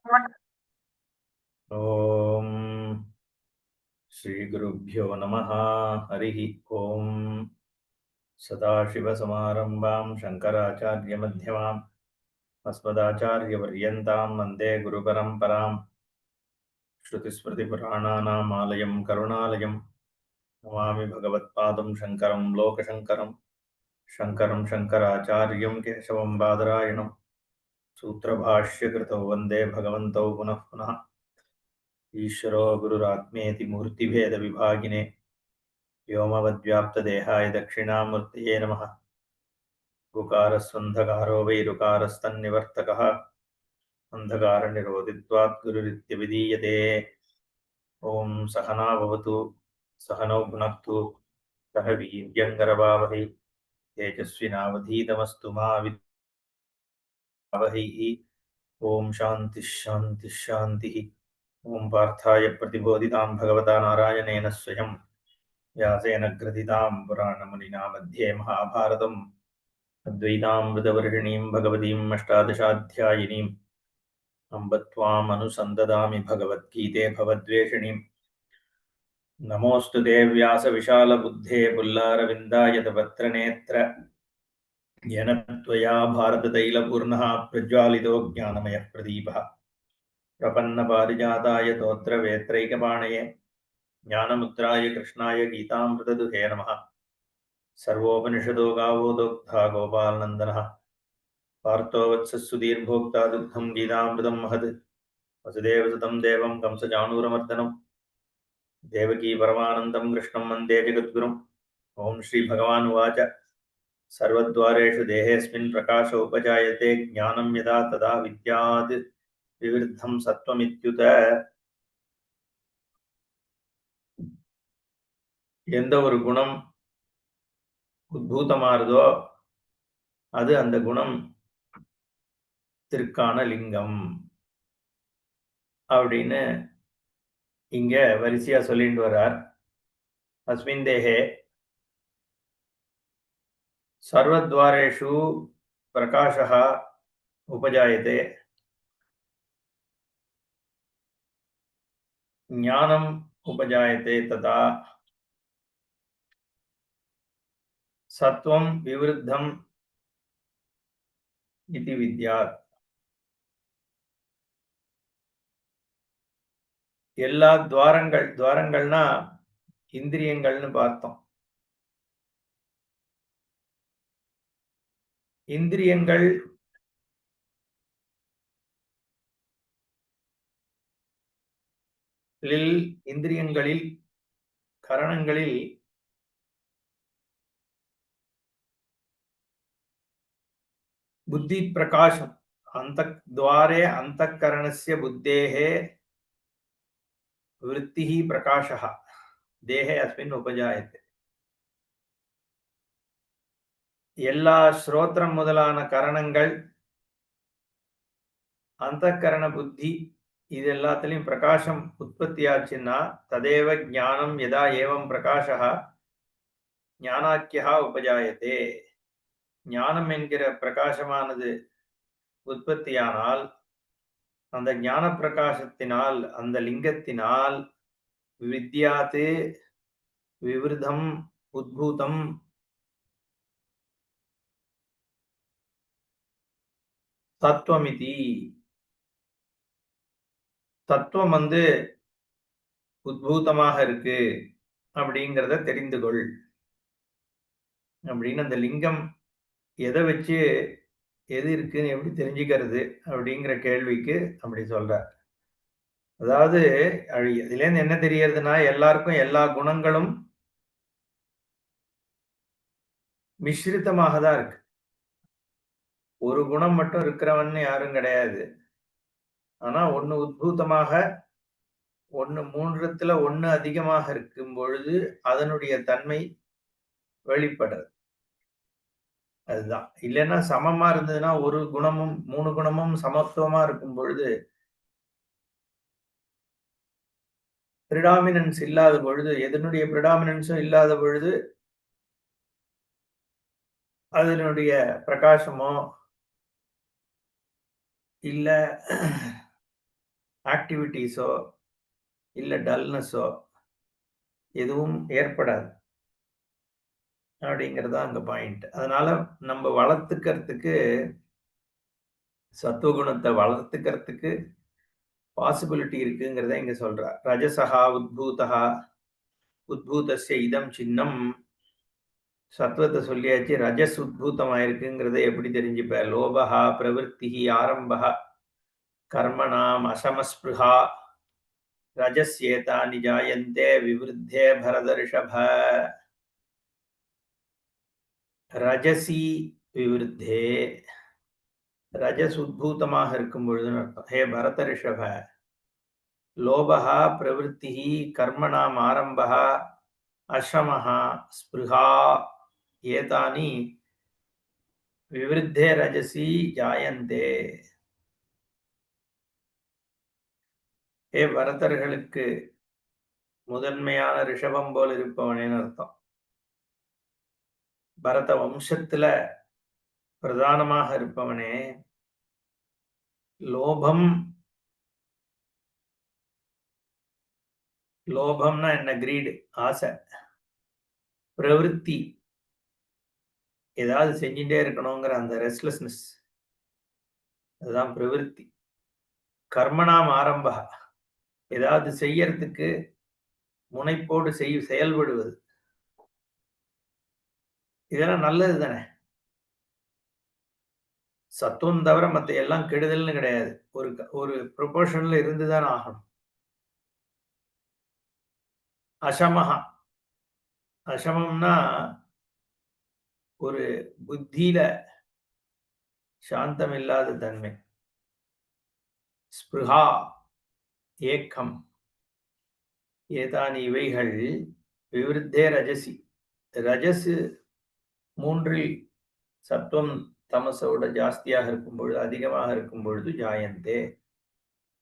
ॐ श्रीगुरुभ्यो नमः। हरिः ॐ। सदाशिवसमारम्भां शङ्कराचार्यमध्यमाम् अस्मदाचार्यपर्यन्तां वन्दे गुरुपरम्पराम्। श्रुतिस्मृतिपुराणानाम् आलयं करुणालयं नमामि भगवत्पादं शङ्करं लोकशङ्करं। शङ्करं शङ्कराचार्यं केशवं बादरायणं सूत्रभाष्यकृतौ वन्दे भगवन्तौ पुनः पुनः। ईश्वरो गुरुरात्मेति मूर्तिभेदविभागिने व्योमवद्व्याप्तदेहाय दक्षिणामूर्तये नमः। गुकारस्वन्धकारो वैरुकारस्तन्निवर्तकः अन्धकारनिरोधित्वात् गुरुरित्यभिधीयते। ॐ सहना भवतु सहनौ भुनक्तु सह वीर्यङ्करवावहै तेजस्विनावधीतमस्तु मा विद्विषावहैः। ॐ शान्तिः शान्तिः शान्तिः। ॐ पार्थाय प्रतिबोधितां भगवता नारायणेन स्वयं व्यासेन ग्रथितां पुराणमुनिना मध्ये महाभारतम् अद्वैतामृतवर्षिणीं भगवतीम् अष्टादशाध्यायिनीम् अम्ब त्वामनुसन्ददामि भगवद्गीते भवद्वेषिणीम्। नमोऽस्तु ते व्यासविशालबुद्धे पुल्लारविन्दायतपत्रनेत्र येन त्वया भारततैलपूर्णः प्रज्वालितो ज्ञानमयः प्रदीपः। प्रपन्नपारिजाताय तोत्रवेत्रैकपाणये ज्ञानमुद्राय कृष्णाय गीतामृतदुहे नमः। सर्वोपनिषदो गावो दोग्धा गोपालनन्दनः पार्थो वत्सः सुधीर्भोक्ता दुग्धं गीतामृतं महत्। वसुदेवसुतं देवं कंसचाणूरमर्दनं देवकी परमानन्दं कृष्णं वन्दे जगद्गुरुम्। ॐ श्रीभगवानुवाच सर्वद्वारेषु देहेऽस्मिन् प्रकाश उपजायते ज्ञानं यदा तदा विद्यात् विवृद्धं सत्त्वमित्युत। எந்த ஒரு குணம் உத்பூதமாறுதோ அது அந்த குணத்திற்கான லிங்கம் அப்படின்னு இங்க வரிசையா சொல்லிட்டு வர்றார். அஸ்மின் தேஹே सर्वद्वारेषु प्रकाशः उपजायते ज्ञानम् उपजायते तथा सत्वं विवृद्धम् इति विद्यात्. எல்லா துவாரங்கள்னா இந்திரியங்கள்னு பார்த்தோம். இந்திரியங்களில் கரணங்களில் बुद्धि प्रकाशम अंतद्वारे अंतःकरणस्य बुद्धेः वृत्तिः प्रकाशः देहे अस्मिन् उपजायते. எல்லா ஸ்ரோத்ரம் முதலான கரணங்கள் अंतःकरण बुद्धि இது எல்லாத்திலும் பிரகாசம் உற்பத்தியாச்சுன்னா ததேவ ஞானம் யதா ஏவம் பிரகாசः ஞானாக்கியः உபஜாயதே. ஞானம் என்கிற பிரகாசமானது உற்பத்தியானால் அந்த ஞான பிரகாசத்தினால் அந்த லிங்கத்தினால் வித்யாத்து விவருதம் உத்பூதம் தத்துவமிதி. தத்துவம் உத்பூதமாக இருக்கு அப்படிங்கிறத தெரிந்து கொள் அப்படின்னு அந்த லிங்கம் எதை வச்சு எது இருக்குன்னு எப்படி தெரிஞ்சுக்கிறது அப்படிங்கிற கேள்விக்கு அப்படி சொல்ற. அதாவது இதுலேருந்து என்ன தெரியறதுன்னா எல்லாருக்கும் எல்லா குணங்களும் மிஸ்ரிதமாக தான் இருக்கு. ஒரு குணம் மட்டும் இருக்கிறவன்னு யாரும் கிடையாது. ஆனா ஒண்ணு உத்பூதமாக ஒண்ணு மூன்றத்துல ஒண்ணு அதிகமாக இருக்கும் பொழுது அதனுடைய தன்மை வெளிப்படுறது. அதுதான். இல்லைன்னா சமமா இருந்ததுன்னா ஒரு குணமும் மூணு குணமும் சமத்துவமா இருக்கும் பொழுது பிரிடாமினன்ஸ் இல்லாத பொழுது எதனுடைய பிரிடாமினன்ஸும் இல்லாத பொழுது அதனுடைய பிரகாசமோ இல்ல ஆக்டிவிட்டீஸோ, இல்ல டல்னஸோ எதுவும் ஏற்படாது. அப்படிங்கிறது தான் அங்க பாயிண்ட். அதனால நம்ம வளர்த்துக்கிறதுக்கு சத்துவகுணத்த வளர்த்துக்கிறதுக்கு பாசிபிலிட்டி இருக்குங்கிறத இங்க சொல்றார். ரஜசஹா உத்பூதஹா உத்பூதஸ்ய இதம் சின்னம். சத்துவத்த சொல்லியாச்சு. ரஜஸ் உத்பூதமாயிருக்குங்கிறத எப்படி தெரிஞ்சுப்ப? லோபஹா பிரவிற்த்திஹி ஆரம்பஹ கர்மணாம் அசமஸ்பிருஹா ரஜஸ்யேதானி ஜாயந்தே விவருத்தே பரதர்ஷப. ரஜசி விவருத்தே, ரஜஸ் உத்பூதமாக இருக்கும் பொழுதுன்னு அர்த்தம். ஹே பரத ரிஷப, லோபஹா பிரவிற்த்திஹி கர்மணாம் ஆரம்பஹ அசமஹ ஸ்பிருஹா ஏதானி விவருத்தே ரஜசி ஜாயந்தே. ஹே பரதர்களுக்கு முதன்மையான ரிஷபம் போல் இருப்பவனேன்னு அர்த்தம். பரத வம்சத்துல பிரதானமாக இருப்பவனே, லோபம், லோபம்னா என்ன? கிரீடு, ஆசை. பிரவிற்த்தி, ஏதாவது செஞ்சுட்டே இருக்கணுங்கிற அந்த ரெஸ்ட்லெஸ்னஸ், அதுதான் பிரவிற்த்தி. கர்மணாம் ஆரம்பா, ஏதாவது செய்யறதுக்கு முனைப்போடு செயல்படுவது. இதெல்லாம் நல்லது தானே. சத்துவம் தவிர மத்த எல்லாம் கெடுதல்னு கிடையாது. ஒரு ப்ரொபோர்ஷன்ல இருந்துதான் ஆகணும். அசமஹா, அசமம்னா ஒரு புத்தியில சாந்தம் இல்லாத தன்மை. ஸ்பிருஹா, ஏக்கம், ஏதானி இவைகள் விவருத்தே ரஜசி. ரஜசு மூன்றில் சத்துவம் தமசோட ஜாஸ்தியாக இருக்கும் பொழுது, அதிகமாக இருக்கும் பொழுது ஜாயந்தே,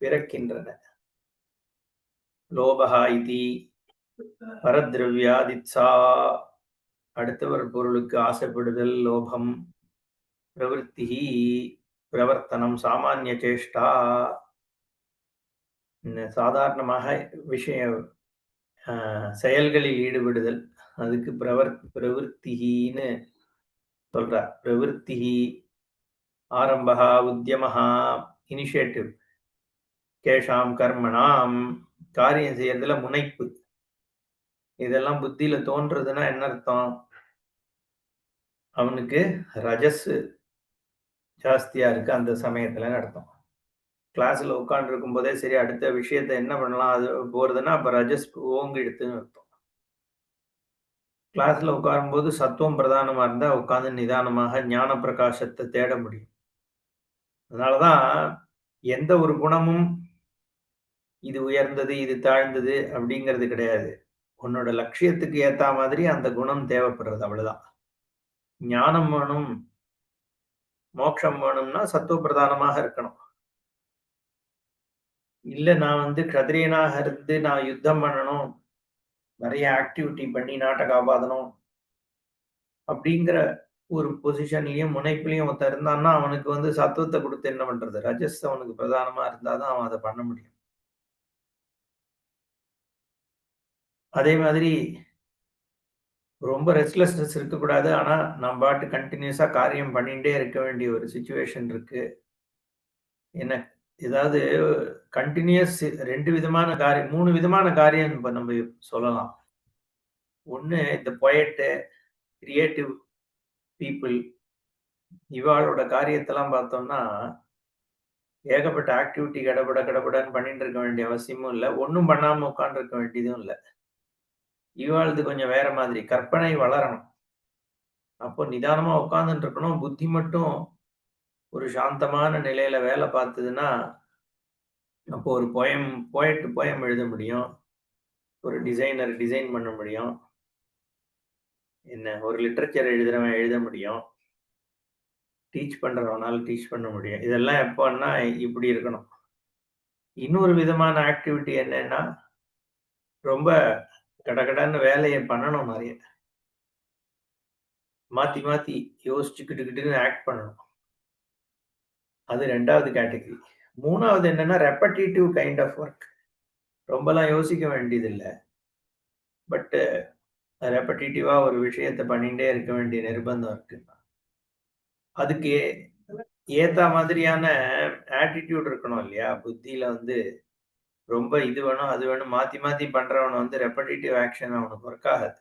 பிறக்கின்றன. லோபஹா இதி பரத்ரவ்யாதித்சா, அடுத்தவர் பொருளுக்கு ஆசைப்படுதல் லோபம். பிரவிற்த்திஹி பிரவர்த்தனம் சாமானிய சேஷ்டா, சாதாரணமாக விஷய செயல்களில் ஈடுபடுதல், அதுக்கு பிரவிற்த்திஹின்னு சொல்றார். பிரவிற்த்திஹி ஆரம்பஹா உத்யமஹா, இனிஷியேட்டிவ். கேஷாம் கர்மணாம், காரியம் செய்யறதுல முனைப்பு. இதெல்லாம் புத்தியில தோன்றதுன்னா என்ன அர்த்தம்? அவனுக்கு ரஜஸ் ஜாஸ்தியா இருக்கு அந்த சமயத்துலன்னு அர்த்தம். கிளாஸ்ல உட்கார்ந்து இருக்கும் போதே சரி அடுத்த விஷயத்த என்ன பண்ணலாம் அது போறதுன்னா அப்ப ரஜஸ் ஓங்கிடுத்துன்னு அர்த்தம். கிளாஸ்ல உட்காரும்போது சத்துவம் பிரதானமா இருந்தா உட்கார்ந்து நிதானமாக ஞான பிரகாசத்தை தேட முடியும். அதனாலதான் எந்த ஒரு குணமும் இது உயர்ந்தது, இது தாழ்ந்தது அப்படிங்கிறது கிடையாது. உன்னோட லட்சியத்துக்கு ஏத்தா மாதிரி அந்த குணம் தேவைப்படுறது, அவ்வளவுதான். ஞானம் வேணும், மோட்சம் வேணும்னா சத்துவ பிரதானமாக இருக்கணும். இல்ல நான் க்ஷத்திரியனாக இருந்து நான் யுத்தம் பண்ணணும், நிறைய ஆக்டிவிட்டி பண்ணி நாட்டை காப்பாத்தணும் அப்படிங்கிற ஒரு பொசிஷன்லயும் முனைப்புலயும் ஒருத்தன் இருந்தான்னா அவனுக்கு சத்துவத்தை கொடுத்து என்ன பண்றது? ரஜஸ் அவனுக்கு பிரதானமா இருந்தாதான் அவன் அதை பண்ண முடியும். அதே மாதிரி ரொம்ப ரெஸ்ட்லெஸ்னஸ் இருக்கக்கூடாது. ஆனா நான் பாட்டு கன்டினியூஸா காரியம் பண்ணிட்டே இருக்க வேண்டிய ஒரு சிச்சுவேஷன் இருக்கு. என்ன ஏதாவது கன்டினியூஸ் 2 விதமான காரியம் 3 விதமான காரியம் இப்ப நம்ம சொல்லலாம். ஒண்ணு இந்த பொயட், கிரியேட்டிவ் பீப்பிள் இவாளோட காரியத்தெல்லாம் பார்த்தோம்னா, ஏகப்பட்ட ஆக்டிவிட்டி கடபடன்னு பண்ணிட்டு இருக்க வேண்டிய அவசியமும் இல்ல. ஒண்ணும் பண்ணாம உட்கார்ந்திருக்க வேண்டியதும் இல்ல. இவாளது கொஞ்சம் வேற மாதிரி. கற்பனை வளரணும். அப்போ நிதானமா உட்கார்ந்துட்டு இருக்கணும். புத்தி மட்டும் ஒரு சாந்தமான நிலையில வேலை பார்த்ததுன்னா, அப்போ ஒரு போயட் எழுத முடியும். ஒரு டிசைனர் டிசைன் பண்ண முடியும். ஒரு லிட்டரேச்சர் எழுதுறவன் எழுத முடியும். டீச் பண்றவனால டீச் பண்ண முடியும். இதெல்லாம் எப்பன்னா இப்படி இருக்கணும். இன்னொரு விதமான ஆக்டிவிட்டி என்னன்னா, ரொம்ப கடகடன்னு வேலைய பண்ணணும் நெறைய. மாத்தி மாத்தி யோசிச்சு கிட்டு கிட்டுன்னு ஆக்ட் பண்ணணும். அது 2வது கேட்டகரி. மூணாவது என்னன்னா ரெப்படிட்டிவ் கைண்ட் ஆஃப் ஒர்க். ரொம்பலாம் யோசிக்க வேண்டியதில்ல. பட் ரெப்படிட்டிவா ஒரு விஷயத்த பண்ணிட்டே இருக்க வேண்டிய நிர்பந்தம் இருக்கு. அதுக்கு ஏத்த மாதிரியான ஆட்டிட்யூட் இருக்கணும் இல்லையா? புத்தியில வந்து ரொம்ப இது வேணும், அது வேணும் மாத்தி மாத்தி பண்றவன வந்து ரெப்படிட்டிவ் ஆக்ஷன் அவனுக்கு ஒர்க் ஆகாது.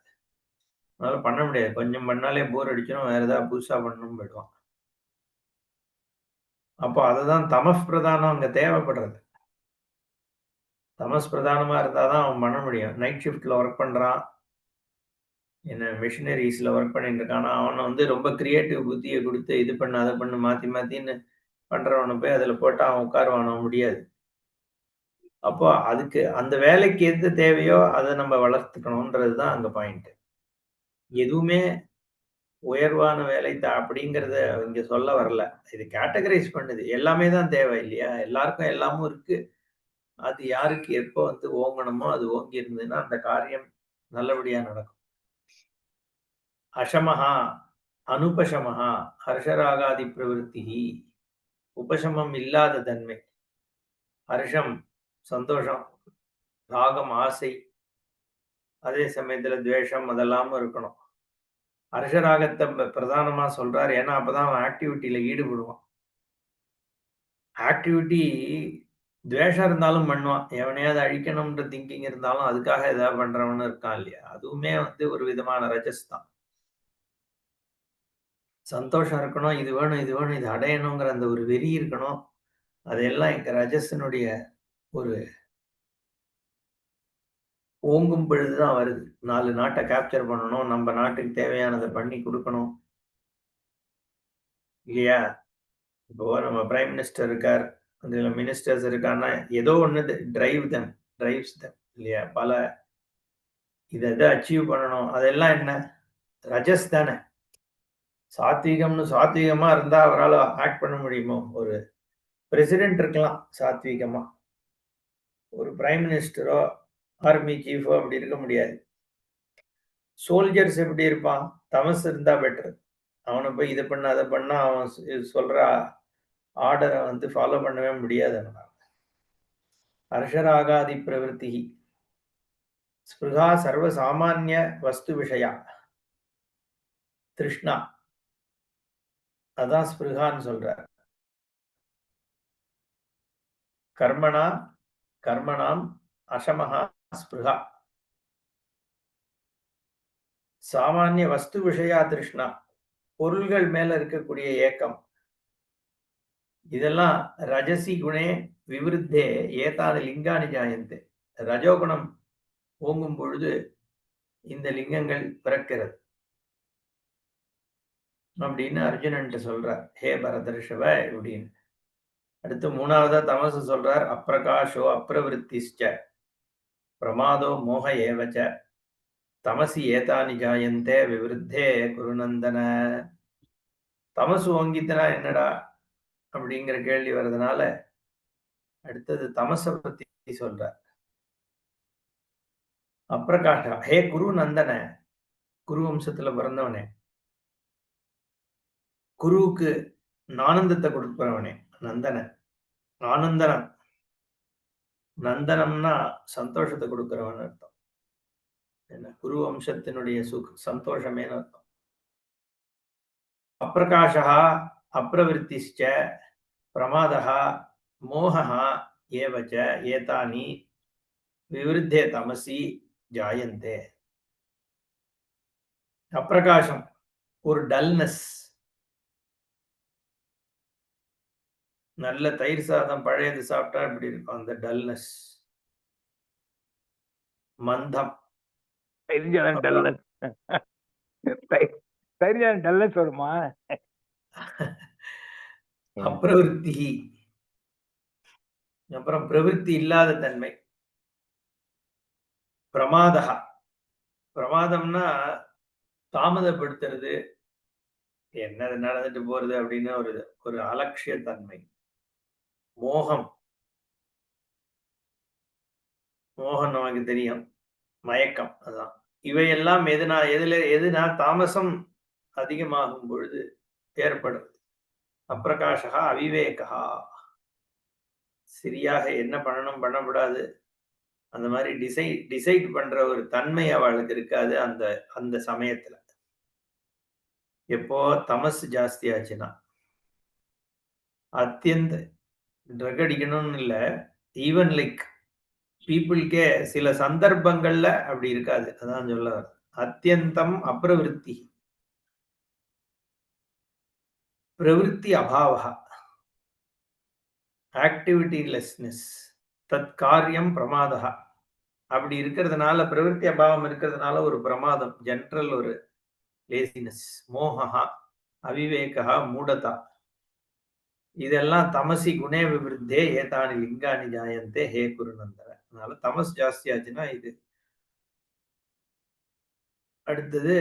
அதனால பண்ண முடியாது. கொஞ்சம் பண்ணாலே போர் அடிச்சிரும். வேற ஏதாவது புதுசா பண்ணணும்னு போயிடுவான். அப்போ அததான் தமஸ் பிரதானம் அங்க தேவைப்படுறது. தமஸ் பிரதானமா இருந்தா தான் அவன் பண்ண முடியும். நைட் ஷிஃப்ட்ல ஒர்க் பண்றான். என்ன மிஷனரீஸ்ல ஒர்க் பண்ணிட்டு இருக்கான். அவன வந்து ரொம்ப கிரியேட்டிவ் புத்திய குடுத்து இது பண்ணு, அத பண்ணு மாத்தி மாத்தின்னு பண்றவன போய் அதுல போட்டா அவன் உட்காருவானா? முடியாது. அப்போ அதுக்கு அந்த வேலைக்கு எது தேவையோ அத நம்ம வளர்த்துக்கணும்ன்றது தான் அங்க பாயிண்ட். எதுவுமே உயர்வான வேலை தான் அப்படிங்கிறத இங்க சொல்ல வரல. இது கேட்டகரைஸ் பண்ணுது. எல்லாமே தான் தேவை இல்லையா? எல்லாருக்கும் எல்லாமும் இருக்கு. அது யாருக்கு எப்போ வந்து ஓங்கணுமோ அது ஓங்கி இருந்ததுன்னா, அந்த காரியம் நல்லபடியா நடக்கும். அஷமஹா, அனுபஷமஹா, ஹர்ஷராகாதி பிரவிற்த்திஹி. உபசமம் இல்லாத தன்மை. ஹர்ஷம் சந்தோஷம், ராகம் ஆசை, அதே சமயத்துல துவேஷம் அதெல்லாமும் இருக்கணும். ஹர்ஷராகத்த பிரதானமா சொல்றாரு. ஏன்னா, அப்பதான் அவன் ஆக்டிவிட்டில ஈடுபடுவான். ஆக்டிவிட்டி துவேஷம் இருந்தாலும் பண்ணுவான். எவனையாவது அழிக்கணும்ன்ற திங்கிங் இருந்தாலும், அதுக்காக ஏதாவது பண்றவனும் இருக்கான் இல்லையா? அதுவுமே வந்து ஒரு விதமான ரஜஸ் தான். சந்தோஷம் இருக்கணும், இது வேணும், இது வேணும், இது அடையணுங்கிற அந்த ஒரு வெறி இருக்கணும். அதெல்லாம் இங்க ரஜஸினுடைய ஒரு ஓங்கும் பொழுது தான் வருது. 4 நாட்ட கேப்சர் பண்ணணும். நம்ம நாட்டுக்கு தேவையானத பண்ணி குடுக்கணும். இல்லையா? இப்போ நம்ம பிரைம் மினிஸ்டர் இருக்கார். அதுல மினிஸ்டர்ஸ் இருக்கான்னா, ஏதோ ஒண்ணு டிரைவ்ஸ் தெம் இல்லையா? இத இத அச்சீவ் பண்ணணும். அதெல்லாம் என்ன? ரஜஸ் தானே. சாத்வீகமா இருந்தா அவரால ஆக்ட் பண்ண முடியுமோ? ஒரு பிரசிடென்ட் இருக்கலாம் சாத்வீகமா. ஒரு பிரைம் மினிஸ்டரோ, ஆர்மி சீஃபோ அப்படி இருக்க முடியாது. சோல்ஜர்ஸ் எப்படி இருப்பான்? தமசு இருந்தா பெட்டர். அவன போய் இத பண்ணு, அத பண்ணா அவன் சொல்ற ஆர்டர வந்து ஃபாலோ பண்ணவே முடியாது அவனால. ஹர்ஷராகாதி பிரவிற்த்திஹி. ஸ்பிருஹா சர்வ சாமான்ய வஸ்து விஷயா. திருஷ்ணா. அதான் ஸ்பிருகான்னு சொல்றார். கர்மணா கர்மணாம் அசமஹா ஸ்பிருஹா. சாமானிய வஸ்து விஷயா திருஷ்ணா. பொருள்கள் மேல இருக்கக்கூடிய ஏக்கம். இதெல்லாம் ரஜசி குணே விவிருத்தே ஏதானி லிங்கானி ஜாயந்தே. ரஜோகுணம் ஓங்கும் பொழுது இந்த லிங்கங்கள் பிறக்கிறது. அப்படின்னு அர்ஜுனன்ட்ட சொல்றார். ஹே பரதர்ஷவ இப்படின்னு. அடுத்து 3வதா தமசு சொல்றார். அப்பிரகாஷோ அப்பிரவிருத்திஷ்ச பிரமாதோ மோக ஏவச்ச தமசி ஏதானி ஜாயந்தே விவிருத்தே குருநந்தன. தமசு ஓங்கித்துனா என்னடா? அப்படிங்கிற கேள்வி வர்றதுனால அடுத்தது தமச பத்தி சொல்றார். அப்பிரகாஷா ஹே குரு நந்தன. குரு வம்சத்துல பிறந்தவனே. குருவுக்கு ஆனந்தத்தை கொடுக்கிறவனே. நந்தன. ஆனந்தனம். நந்தனம்னா சந்தோஷத்தை கொடுக்கிறவன் அர்த்தம். என்ன குரு வம்சத்தினுடைய சந்தோஷமேன்னு அர்த்தம். அப்பிரகாஷா அப்பிரவிருத்திஷ்ச பிரமாதः மோகः ஏவச்ச ஏதானி விவிருத்தே தமசி ஜாயந்தே. அப்பிரகாசம் ஒரு டல்னஸ். நல்ல தயிர் சாதம் பழையது சாப்பிட்டா இப்படி இருக்கும் அந்த டல்னஸ். மந்தம். தெரிஞ்சாதான் அப்புறம் டல்னஸ். தெரிஞ்சாதான் டல்னஸ் வருமா? அப்பிரவிருத்தி. அப்புறம் பிரவிற்த்தி இல்லாத தன்மை. பிரமாதः. பிரமாதம்னா தாமதப்படுத்துறது. என்னது நடந்துட்டு போறது அப்படின்னு ஒரு ஒரு அலட்சிய தன்மை. மோகம். மோகம் நமக்கு தெரியும். மயக்கம் அதான். இவையெல்லாம் எதுனா தாமசம் அதிகமாகும் பொழுது ஏற்படும். அப்பிரகாஷः அவிவேகः. சரியாக என்ன பண்ணணும் பண்ணக்கூடாது அந்த மாதிரி டிசைட் பண்ற ஒரு தன்மை அவளுக்கு இருக்காது அந்த அந்த சமயத்துல. எப்போ தமசு ஜாஸ்தி ஆச்சுன்னா அத்தியந்த ட்ரக் அடிக்கணும்னு இல்ல, ஈவன் லைக் பீப்புள்கே சில சந்தர்ப்பங்கள்ல அப்படி இருக்காது. அதான் சொல்ல வரேன். அத்தியந்தம் அப்ரவிருத்தி பிரவிற்த்தி அபாவः ஆக்டிவிட்டிலெஸ்னஸ் தத் காரியம் பிரமாதः அப்படி இருக்கிறதுனால பிரவிற்த்தி அபாவம் இருக்கிறதுனால ஒரு பிரமாதம் ஜெனரல் ஒரு லேசினஸ் மோகா அவிவேகா மூடதா இதெல்லாம் தமசி குணே விவருத்தே ஏதானி லிங்கானி ஜாயந்தே ஹே குருநந்தர. அதனால தமஸ் ஜாஸ்தி ஆச்சுன்னா இது. அடுத்தது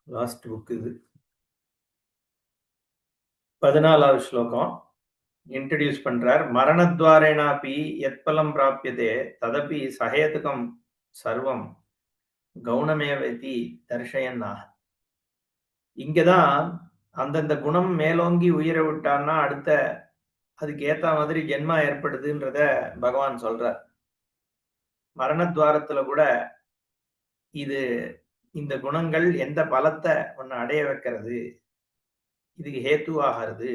லாஸ்ட் புக் இது 14வது ஸ்லோகம் இன்ட்ரடியூஸ் பண்றார். மரணத்வாரேனாபி யத்பலம் பிராப்யதே ததபி சஹேதுகம் சர்வம் கௌணமேவதி தர்ஷயன்னா. இங்கதான் அந்தந்த குணம் மேலோங்கி உயிர விட்டான்னா அடுத்த அதுக்கு ஏத்த மாதிரி ஜென்மா ஏற்படுதுன்றத பகவான் சொல்றார். மரணத்வாரத்துல கூட இது இந்த குணங்கள் எந்த பலத்தை ஒன்னு அடைய வைக்கிறது, இதுக்கு ஹேத்துவாகிறது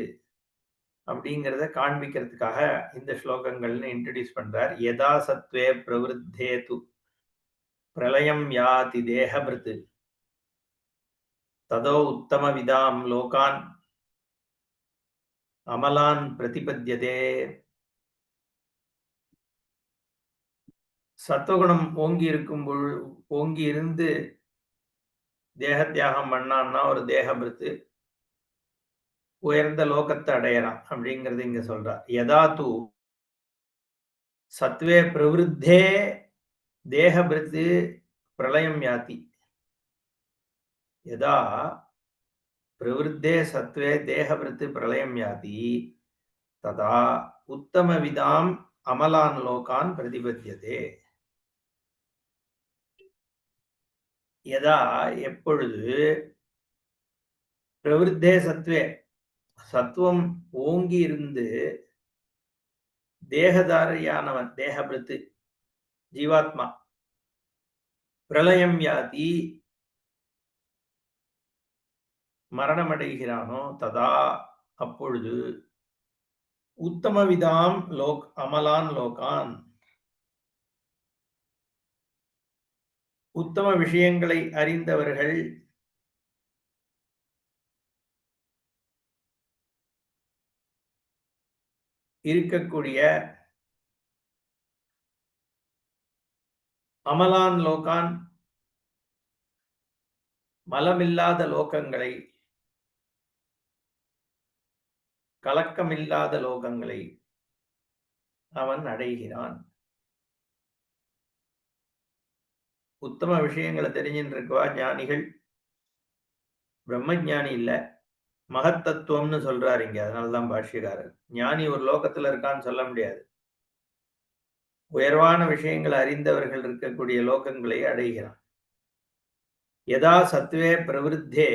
அப்படிங்கிறத காண்பிக்கிறதுக்காக இந்த ஸ்லோகங்கள்னு இன்ட்ரடியூஸ் பண்றார். யதா சத்வே பிரவருத்தேது பிரளயம் யாதி தேஹபிருத் ததோ உத்தம விதாம் லோகான் அமலான் பிரதிபத்யதே. சத்துவகுணம் ஓங்கி இருந்து தேக தியாகம் பண்ணான்னா ஒரு தேகபிருத்து உயர்ந்த லோகத்தை அடையறான் அப்படிங்கறது இங்க சொல்றார். யதா தூ சத்வே பிரவருத்தே தேகபிருத்து பிரளயம் யாதி. யதா பிரவருத்தே சத்வே தேகபிருத்து பிரளயம் யாதி ததா உத்தம விதாம் அமலான் லோகான் பிரதிபத்தியதே. யதா எப்பொழுது பிரவருத்தே சத்வே சத்துவம் ஓங்கி இருந்து தேகதாரியானவன் தேகபிருத்து ஜீவாத்மா பிரளயம் யாதி மரணமடைகிறானோ ததா அப்பொழுது உத்தம விதாம் அமலான் லோகான் உத்தம விஷயங்களை அறிந்தவர்கள் இருக்கக்கூடிய அமலான் லோகான் மலமில்லாத லோகங்களை கலக்கமில்லாத லோகங்களை அவன் அடைகிறான். உத்தம விஷயங்களை தெரிஞ்சுட்டு இருக்கவா ஞானிகள், பிரம்மஞானி இல்ல மகத்தத்துவம்னு சொல்றாரு இங்க. அதனாலதான் பாஷ்யக்காரர் ஞானி ஒரு லோகத்துல இருக்கான்னு சொல்ல முடியாது. உயர்வான விஷயங்களை அறிந்தவர்கள் இருக்கக்கூடிய லோகங்களை அடைகிறான். யதா சத்வே பிரவருத்தே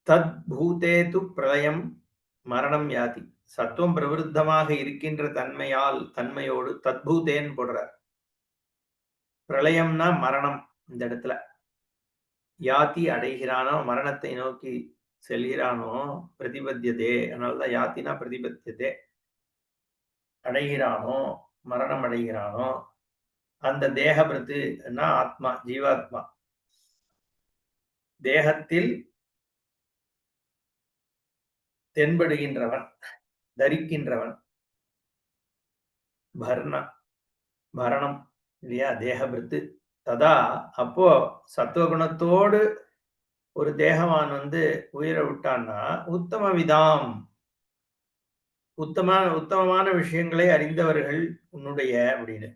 தத் பூதேது பிரளயம் மரணம் யாதி. சத்துவம் பிரவருத்தமாக இருக்கின்ற தன்மையோடு தத்பூதேன்னு போடுறார். பிரளயம்னா மரணம். இந்த இடத்துல யாதி அடைகிறானோ மரணத்தை நோக்கி செல்கிறானோ பிரதிபத்தியதே. அதனாலதான் யாத்தினா பிரதிபத்தியதே அடைகிறானோ மரணம் அடைகிறானோ அந்த தேகபிருத்துனா ஆத்மா ஜீவாத்மா தேகத்தில் தென்படுகின்றவன் தரிக்கின்றவன் பரணம் இல்லையா தேகபிருத்து. ததா அப்போ சத்துவகுணத்தோடு ஒரு தேகவான் உயிரை விட்டான்னா உத்தம விதாம் உத்தமமான விஷயங்களை அறிந்தவர்கள் உன்னுடைய அப்படின்னு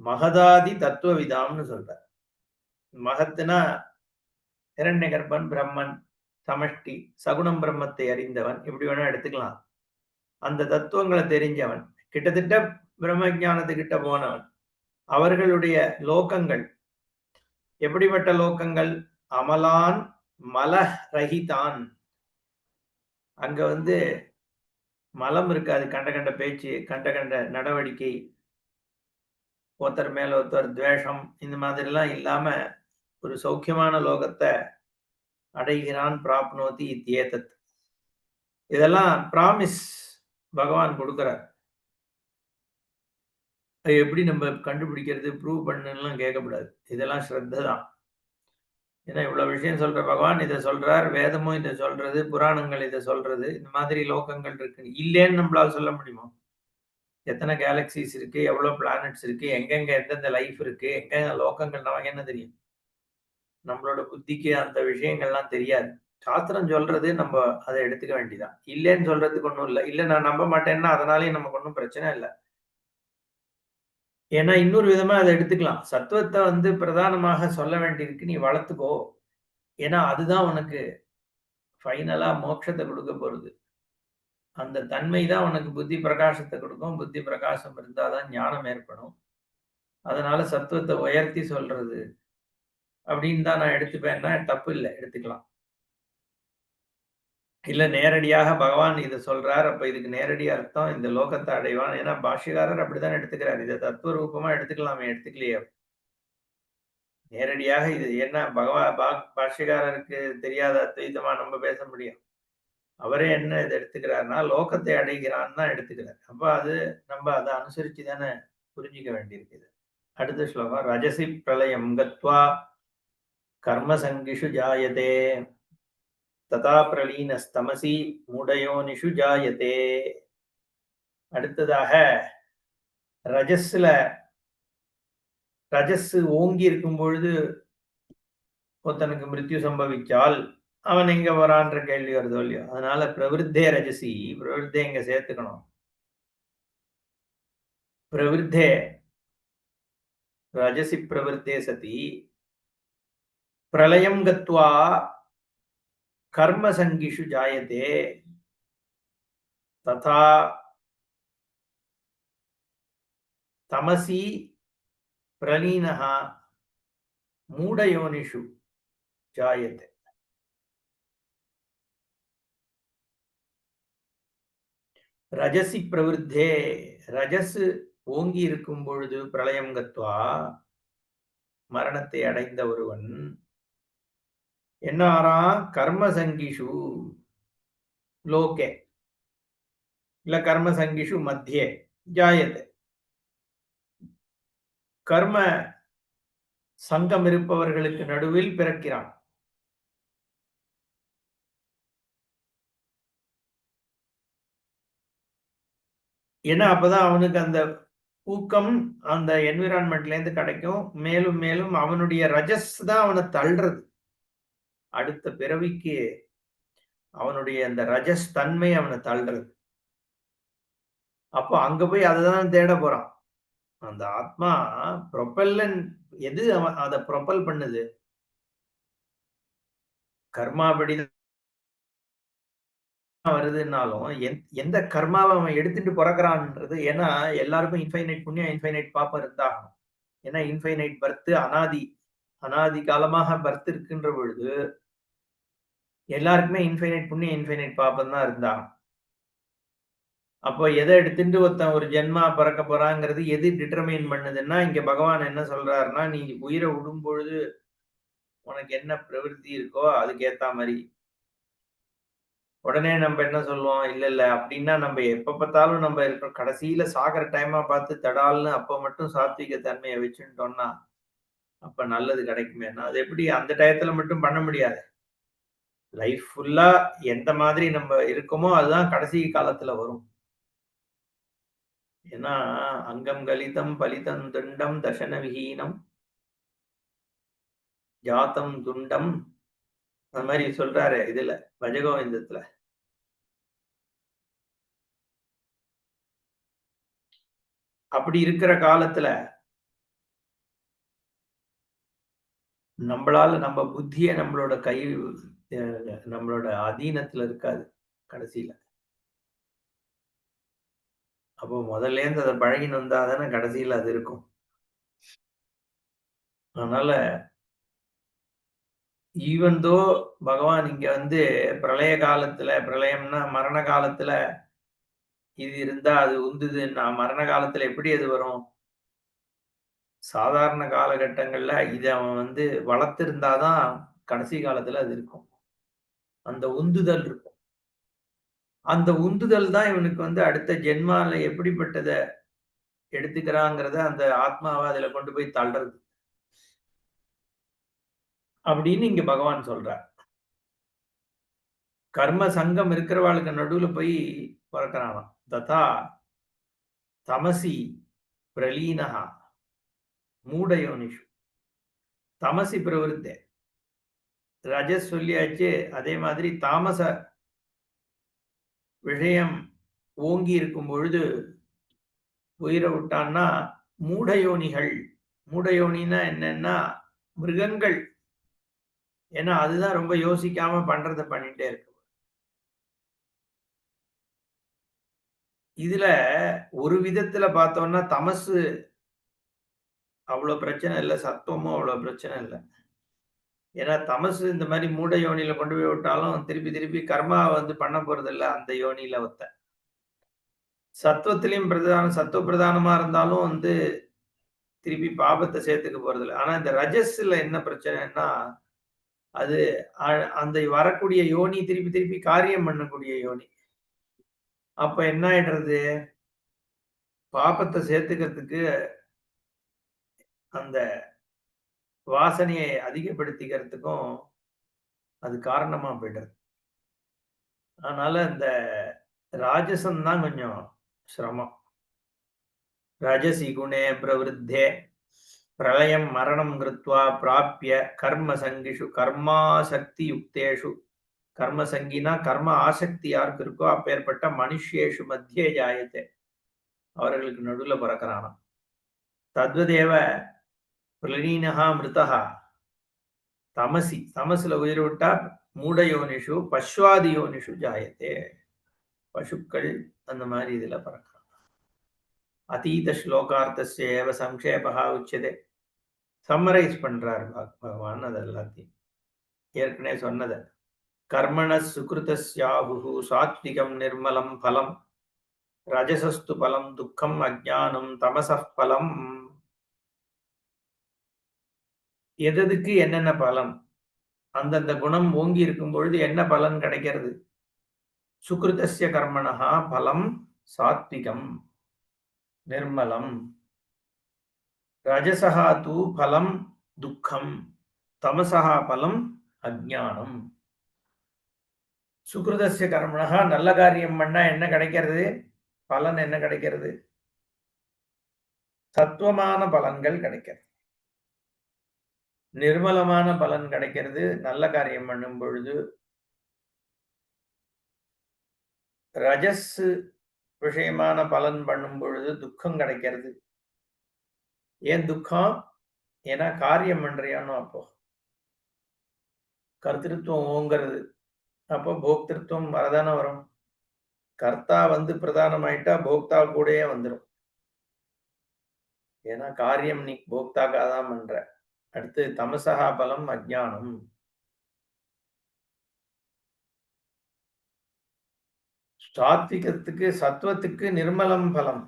மகதாதி தத்துவ விதாம்னு சொல்ற. மகத்துனா இரண்ய கர்ப்பன் பிரம்மன் சமஷ்டி சகுணம் பிரம்மத்தை அறிந்தவன் இப்படி வேணா எடுத்துக்கலாம். அந்த தத்துவங்களை தெரிஞ்சவன் கிட்டத்தட்ட பிரம்ம ஞானத்துக்கிட்ட போனவன் அவர்களுடைய லோகங்கள் எப்படிப்பட்ட லோகங்கள்? அமலான் மலரஹிதான். அங்க வந்து மலம் இருக்காது. கண்ட கண்ட பேச்சு, கண்ட கண்ட நடவடிக்கை, ஒருத்தர் மேல ஒருத்தர் துவேஷம், இந்த மாதிரிலாம் இல்லாம ஒரு சௌக்கியமான லோகத்த அடைகிறான். பிராப்னோதி இத்யேதத். இதெல்லாம் பிராமிஸ் பகவான் குடுக்குறார். அது எப்படி நம்ம கண்டுபிடிக்கிறது, ப்ரூவ் பண்ணுன்னுலாம் கேட்கக்கூடாது. இதெல்லாம் ஸ்ரத்த தான். ஏன்னா இவ்வளவு விஷயம் சொல்ற பகவான் இத சொல்றார். வேதமும் இத சொல்றது. புராணங்கள் இத சொல்றது. இந்த மாதிரி லோகங்கள் இருக்கு. இல்லேன்னு நம்மளால சொல்ல முடியுமா? எத்தன கேலக்ஸிஸ் இருக்கு, எவ்வளோ பிளானட்ஸ் இருக்கு, எங்கெங்க எந்தெந்த லைஃப் இருக்கு, எங்கெங்க லோகங்கள் நமக்கு என்ன தெரியும்? நம்மளோட புத்திக்கு அந்த விஷயங்கள்லாம் தெரியாது. சாஸ்திரம் சொல்றது நம்ம அத எடுத்துக்க வேண்டியதுதான். இல்லேன்னு சொல்றதுக்கு ஒண்ணும் இல்ல. இல்ல நான் நம்ப மாட்டேன்னா, அதனாலயும் நமக்கு ஒண்ணும் பிரச்சனை இல்ல. ஏன்னா இன்னொரு விதமா அத எடுத்துக்கலாம். சத்துவத்த வந்து பிரதானமாக சொல்ல வேண்டியிருக்கு. நீ வளர்த்துக்கோ. ஏன்னா அதுதான் உனக்கு ஃபைனலா மோட்சத்த குடுக்க போறது. அந்த தன்மை தான் உனக்கு புத்தி பிரகாசத்த குடுக்கும். புத்தி பிரகாசம் இருந்தா தான் ஞானம் ஏற்படும். அதனால சத்துவத்த உயர்த்தி சொல்றது. அப்படின்னு தான் நான் எடுத்துப்பேன்னா, தப்பு இல்ல. எடுத்துக்கலாம். இல்ல நேரடியாக பகவான் இத சொல்றார். அப்ப இதுக்கு நேரடி அர்த்தம் இந்த லோகத்த அடைவான். ஏன்னா பாஷ்யக்காரர் அப்படித்தான் எடுத்துக்கிறார். இத தத்துவ ரூபமா எடுத்துக்கலாமே, எடுத்துக்கலையே. நேரடியாக இது என்ன பாஷ்யக்காரருக்கு தெரியாத அத்வைதமா நம்ம பேச முடியும். அவரே என்ன இத எடுத்துக்கிறார்ன்னா, லோகத்தை அடைகிறான்னு தான் எடுத்துக்கிறார். அப்ப அது நம்ம அத அனுசரிச்சு தானே புரிஞ்சுக்க வேண்டியிருக்குது. அடுத்த ஸ்லோகம். ரஜசி பிரளயம் கத்வா கர்மசங்கிஷு ஜாயதே ததா பிரலீனஸ்தமசி மூடயோனிஷு ஜாயதே. அடுத்ததாக ரஜஸ்ல ரஜஸ் ஓங்கி இருக்கும் பொழுது ஒருத்தனுக்கு மிருத்யு சம்பவிச்சால் அவன் எங்க வரான்ற கேள்வி வருதோ இல்லையோ. அதனால பிரவிருத்தே ரஜசி, பிரவிருத்தே இங்க சேர்த்துக்கணும். பிரவிருத்தே ரஜசி பிரவிருத்தே சதி பிரளயம் கத்வா கர்ம சங்கிஷு ஜாயதே ததா தமசி பிரலீனஹ மூடயோனிஷு ஜாயதே. ரஜசி பிரவிருத்தே ரஜஸ் ஓங்கி இருக்கும் பொழுது பிரளயம் கத்வா மரணத்தை அடைந்த ஒருவன் என்ன ஆறான்? கர்ம சங்கிஷு லோகே இல்ல கர்ம சங்கிஷு மத்தியே ஜாயதே. கர்ம சங்கம் இருப்பவர்களுக்கு நடுவில் பிறக்கிறான். ஏன்னா அப்பதான் அவனுக்கு அந்த ஊக்கம் அந்த என்விரான்மெண்ட்ல இருந்து கிடைக்கும். மேலும் மேலும் அவனுடைய ரஜஸ் தான் அவனை தள்ளுறது. அடுத்த பிறவிக்கு அவனுடைய அந்த ரஜஸ் தன்மை அவனை தள்ளுறது. அப்போ அங்க போய் அததான் தேட போறான். அந்த ஆத்மா ப்ரொபெல்லன் எது அவன் அத ப்ரொபல் பண்ணுது? கர்மாபடி வருதுன்னாலும், எந்த கர்மாவ அவன் எடுத்துட்டு பொறக்குறான்ன்றது ஏன்னா எல்லாருக்கும் இன்ஃபைனைட் புண்ணியம், இன்ஃபைனைட் பாப்பம் இருந்தாகணும். ஏன்னா இன்ஃபைனைட் பர்த் அனாதி அனாதி காலமாக பர்த் இருக்கின்ற பொழுது, எல்லாருக்குமே இன்ஃபைனைட் புண்ணியம், இன்ஃபைனைட் பாப்பம் தான் இருந்தாகணும். அப்போ எத எடுத்துட்டு ஒருத்தன் ஒரு ஜென்மா பிறக்க போறாங்கிறது எது டிட்டர்மைன் பண்ணுதுன்னா, இங்க பகவான் என்ன சொல்றாருன்னா, நீ உயிர விடும்பொழுது உனக்கு என்ன பிரவிற்த்தி இருக்கோ அதுக்கு ஏத்தா மாரி. உடனே நம்ப என்ன சொல்லுவோம், இல்ல, இல்ல அப்டின்னா நம்ப எப்ப பார்த்தாலும் நம்ப இருக்கிற கடைசியில சாகுற டைமா பார்த்து தடால்னு அப்ப மட்டும் சாத்விக தன்மைய வச்சுன்ட்டோம்னா, அப்ப நல்லது கிடைக்குமேன்னா, அது எப்படி அந்த டயத்துல மட்டும் பண்ண முடியாது. லைஃப் ஃபுல்லா எந்த மாதிரி நம்ப இருக்கோமோ, அதுதான் கடைசி காலத்துல வரும். ஏன்னா, அங்கம் கலிதம் பலிதம் துண்டம் தசன விஹீனம் ஜாத்தம் துண்டம் அந்த மாரி சொல்றாரே இதுல, பஜகோவிந்தத்துல. அப்படி இருக்கிற காலத்துல, நம்பளால நம்ம புத்தியே நம்மளோட கை நம்மளோட அதீனத்துல இருக்காது, கடைசில. அப்போ முதல்லேருந்து அத பழகின்னு வந்தா தானே கடைசில அது இருக்கும். அதனால ஈவன் தோ பகவான் இங்க வந்து பிரளய காலத்துல, பிரளயம்னா மரண காலத்துல இது இருந்தா அது உந்துதுன்னா, மரண காலத்துல எப்படி அது வரும்? சாதாரண காலகட்டங்கள்ல இத அவன் வந்து வளர்த்திருந்தா தான் கடைசி காலத்துல அது இருக்கும். அந்த உந்துதல் இருக்கும். அந்த உந்துதல் தான் இவனுக்கு வந்து அடுத்த ஜென்மால எப்படிப்பட்டத எடுத்துக்கிறாங்கிறத அந்த ஆத்மாவ அதுல கொண்டு போய் தள்றது. அப்படின்னு இங்க பகவான் சொல்றார். கர்ம சங்கம் இருக்கிறவாளுக்கு நடுவுல போய் பொறக்குறானாம். ததா தமசி பிரலீனஹ மூடயோனிஷு. தமசி பிரவிருத்தே. ரஜஸ் சொல்லியாச்சு. அதே மாதிரி தாமச விஷயம் ஓங்கி இருக்கும் பொழுது உயிர விட்டான்னா, மூடயோனிகள். மூடயோனின்னா என்னன்னா, மிருகங்கள். ஏன்னா, அதுதான் ரொம்ப யோசிக்காம பண்றத பண்ணிட்டே இருக்கு. இதுல ஒரு விதத்துல பார்த்தோம்னா, தமசு அவ்ளோ பிரச்சனை இல்ல. சத்துவமும் அவ்ளோ பிரச்சனை இல்ல. ஏன்னா, தமசு இந்த மாரி மூட யோனியில கொண்டு போய் விட்டாலும், திருப்பி திருப்பி கர்மா வந்து பண்ண போறதில்ல அந்த யோனியில ஒருத்தன். சத்துவத்திலயும் சத்துவ பிரதானமா இருந்தாலும் வந்து திருப்பி பாபத்த சேர்த்துக்க போறதில்ல. ஆனா இந்த ரஜஸ்ல என்ன பிரச்சனைன்னா, அது அந்த வரக்கூடிய யோனி திருப்பி திருப்பி காரியம் பண்ணக்கூடிய யோனி. அப்ப என்ன ஆயிடுறது? பாபத்த சேர்த்துக்கிறதுக்கு அந்த வாசனையை அதிகப்படுத்திக்கிறதுக்கும் அது காரணமா போயிடுது. அதனால இந்த ராஜசம் தான் கொஞ்சம் சிரமம். ரஜசி குணே பிரவருத்தே பிரளயம் மரணம் கிருத்வா பிராப்ய கர்ம சங்கிஷு கர்மாசக்தி யுக்தேஷு கர்ம சங்கினா கர்ம ஆசக்தி யாருக்கு இருக்கோ அப்பேற்பட்ட மனுஷேஷு மத்தியே ஜாயத்தே. அவர்களுக்கு நடுவுல பிறக்கிறானாம். தத்வதேவ பிரலீனஹா மிருதஹா தமசி தமசுல உயிர் விட்டா மூடயோனிஷு பஸ்வாதி யோனிஷு ஜாயத்தே. பசுக்கள் அந்த மாதிரி இதுல பிறக்கிறான். அதீத ஸ்லோகார்த்தஸ்ய ஏவ சங்கேபஹா உச்சதே. சம்மரைஸ் பண்றார் பகவான் அது எல்லாத்தையும். ஏற்கனவே சொன்னத. கர்மண சுகிருதஸ்யாஹுஹு சாத்விகம் நிர்மலம் பலம் ரஜசஸ்து பலம் துக்கம் அஜ்ஞானம் தமசः பலம். எதற்கு என்னென்ன பலன்? அந்தந்த குணம் ஓங்கி இருக்கும் பொழுது என்ன பலன் கிடைக்கிறது? சுகிருதஸ்ய கர்மணஹ பலம் சாத்விகம் நிர்மலம் ரஜசஹ தூ பலம் துக்கம் தமசஹ பலம் அஜ்ஞானம். சுகிருதஸ்ய கர்மணஹ நல்ல காரியம் பண்ணா என்ன கிடைக்கிறது? பலன் என்ன கிடைக்கிறது? சத்துவமான பலன்கள் கிடைக்கிறது. நிர்மலமான பலன் கிடைக்கிறது. நல்ல காரியம் பண்ணும் பொழுது ரஜஸ் விஷயமான பலன் பண்ணும் பொழுது துக்கம் கிடைக்கிறது. ஏன் துக்கம்? ஏன்னா காரியம் பண்றியானோ அப்போ. கர்த்திருவம் ஓங்கிறது. அப்போ போக்திருத்துவம் வரதானே வரும். கர்த்தா வந்து பிரதானம் ஆயிட்டா போக்தா கூடயே வந்துரும். ஏன்னா காரியம் நீ போக்தாக்காக தான் பண்ற. அடுத்து தமசஹா பலம் அஜ்ஞானம். சாத்விகத்துக்கு சத்துவத்துக்கு நிர்மலம் பலம்.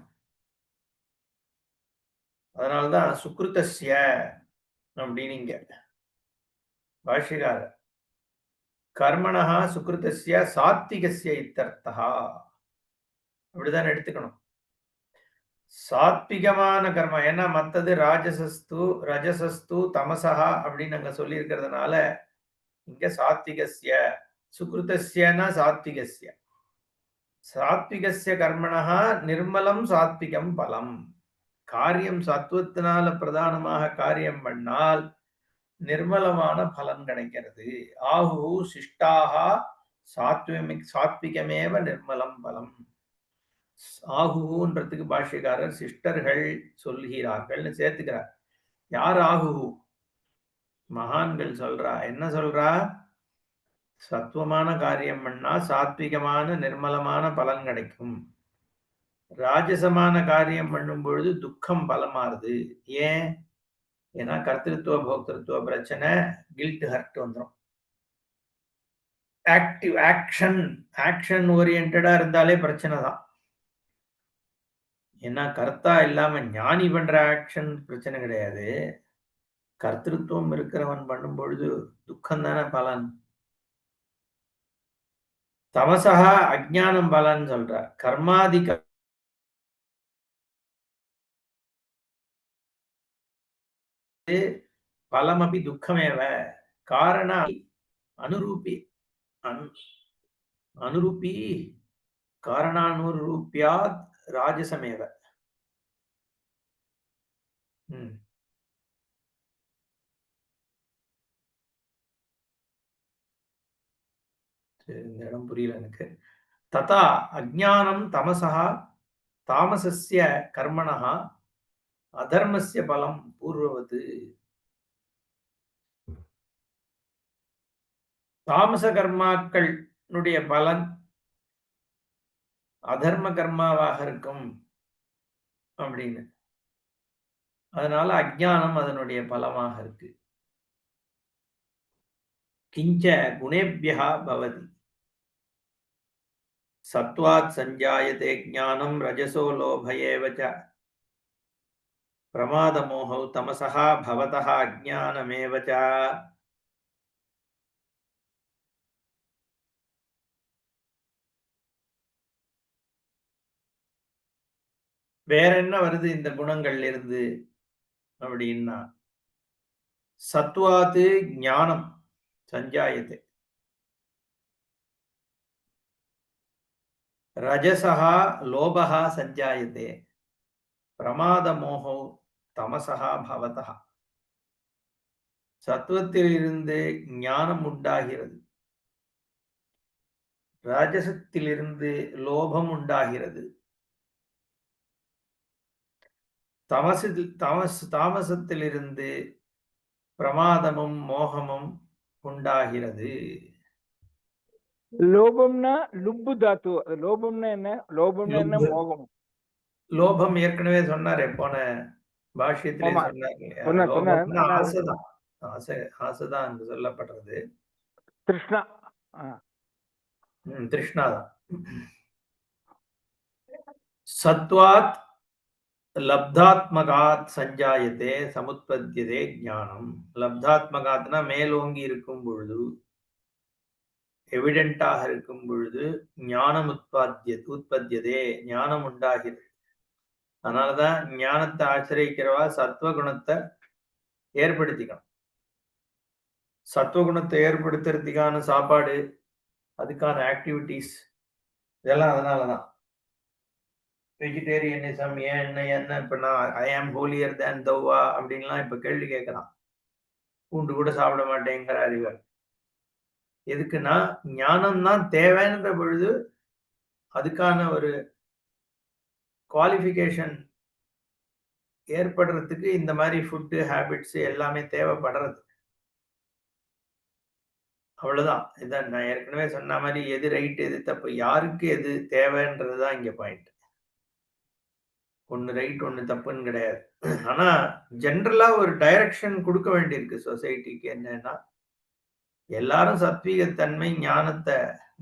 அதனால்தான் சுக்ருதஸ்ய அப்படின்னு இங்க பாஷ்யக்காரர் கர்மணஹ சுக்ருதஸ்ய சாத்விகஸ்ய இத்தர்த்தஹா. அப்படிதான் எடுத்துக்கணும். சாத்விகமான கர்மம். ஏன்னா மத்தது ராஜசஸ்து ரஜசஸ்து தமசஹா அப்படின்னு அங்க சொல்லி இருக்கிறதுனால இங்க சாத்விகஸ்ய சுக்ருதஸ்யனா சாத்விகஸ்ய சாத்விகஸ்ய கர்மணஹ நிர்மலம் சாத்விகம் பலம். காரியம் சத்துவத்தினால பிரதானமாக காரியம் பண்ணால் நிர்மலமான பலன் கிடைக்கிறது. ஆஹு சிஷ்டாஹா சாத்விகமேவ நிர்மலம் பலம். ஆகுன்றதுக்கு பாஷ்யக்காரர் சிஷ்டர்கள் சொல்கிறார்கள்னு சேர்த்துக்கிறார். யார் ஆகுஹு? மகான்கள் சொல்றா. என்ன சொல்றா? சத்துவமான காரியம் பண்ணா சாத்விகமான நிர்மலமான பலன் கிடைக்கும். ராஜசமான காரியம் பண்ணும் பொழுது துக்கம் பலமாறுது. ஏன்? ஏன்னா கர்த்திருத்துவ போக்திருத்துவ பிரச்சனை கில்ட் ஹர்ட் வந்துடும். ஆக்டிவ் ஆக்ஷன் ஓரியன்டா இருந்தாலே பிரச்சனை தான். ஏன்னா கர்த்தா இல்லாம ஞானி பண்ற ஆக்ஷன் பிரச்சனை கிடையாது. கர்த்திருவம் இருக்கிறவன் பண்ணும் பொழுது துக்கம் தானே பலன். தமசா அஜ்ஞானம் பலன் சொல்றார். கர்மாதிக பலமபி துக்கமேவ காரண அனுரூபி அனுரூபி காரணானுரூபியாத் ராஜசமேவ. இந்த இடம் புரியல எனக்கு. ததா அஜ்ஞானம் தமசா தாமசஸ்ய கர்மணः அதர்மஸ்ய பலம் பூர்வவது. தாமச கர்மாக்களுடைய பலன் அதர்ம கர்மாவாக இருக்கும் அப்படின்னு. அதனால அஜ்ஞானம் அதனுடைய பலமாக இருக்கு. கிஞ்ச குணேபியா பவதி. சத்வாத் சஞ்சாயதே ஞானம் ரஜசோ லோப ஏவ ச பிரமாத மோஹௌ தமசஹ பவதஹ அஜ்ஞானமேவ ச. வேற என்ன வருது இந்த குணங்கள்ல இருந்து அப்படின்னா, சத்வாத்து ஞானம் சஞ்சாயதே, ரஜசஹ லோபஹ சஞ்சாயதே, பிரமாத மோஹௌ தமசஹ பவதஹ. சத்துவத்திலிருந்து ஞானம் உண்டாகிறது, ராஜசத்திலிருந்து லோபம் உண்டாகிறது, தாமசத்திலிருந்து பிரமாதமும் மோகமும் உண்டாகிறது. லோபம்னா லுப்பு தாத்து. அது லோபம்னா என்ன? லோபம்னா என்ன? மோகம். லோபம் ஏற்கனவே சொன்னாரே, போன பாஷ்யத்திலே சொன்னார். லோபம்னா ஆசைதான். ஆசைதான் என்று சொல்லப்படுறது. கிருஷ்ணா திருஷ்ணாதான். சத்வாத் லப்தாத்மகாத் சஞ்சாயத்தே சமுத்பத்தியதே ஞானம். லப்தாத்மகாத்னா மேலோங்கி இருக்கும் பொழுது, எவிடென்டாக இருக்கும் பொழுது ஞானம் உற்பத்தியதே, ஞானம் உண்டாகிறது. அதனாலதான் ஞானத்தை ஆசிரியக்கிறவா சத்வகுணத்தை ஏற்படுத்திக்கணும். சத்வகுணத்தை ஏற்படுத்துறதுக்கான சாப்பாடு, அதுக்கான ஆக்டிவிட்டிஸ், இதெல்லாம் அதனாலதான். வெஜிடேரியனிசம் ஏன் என்ன இப்ப நான் ஐ ஆம் ஹோலியர் தேன் தௌவா அப்படின்லாம் இப்ப கேள்வி கேட்கலாம். பூண்டு கூட சாப்பிட மாட்டேங்கிற அறிவர். எதுக்குன்னா ஞானம் தான் தேவைன்ற பொழுது அதுக்கான ஒரு குவாலிஃபிகேஷன் ஏற்படுறதுக்கு இந்த மாதிரி ஃபுட்டு ஹேபிட்ஸ் எல்லாமே தேவைப்படுறது. அவ்வளவுதான். இதான் நான் ஏற்கனவே சொன்ன மாதிரி எது ரைட் எது தப்பு, யாருக்கு எது தேவைன்றதுதான் இங்க பாயிண்ட். ஒன்னு ரைட் ஒன்னு தப்புன்னு கிடையாது. ஆனா ஜென்ரலா ஒரு டைரக்ஷன் கொடுக்க வேண்டியிருக்கு சொசைட்டிக்கு. என்னன்னா எல்லாரும் சத்வீகத்தன்மை ஞானத்தை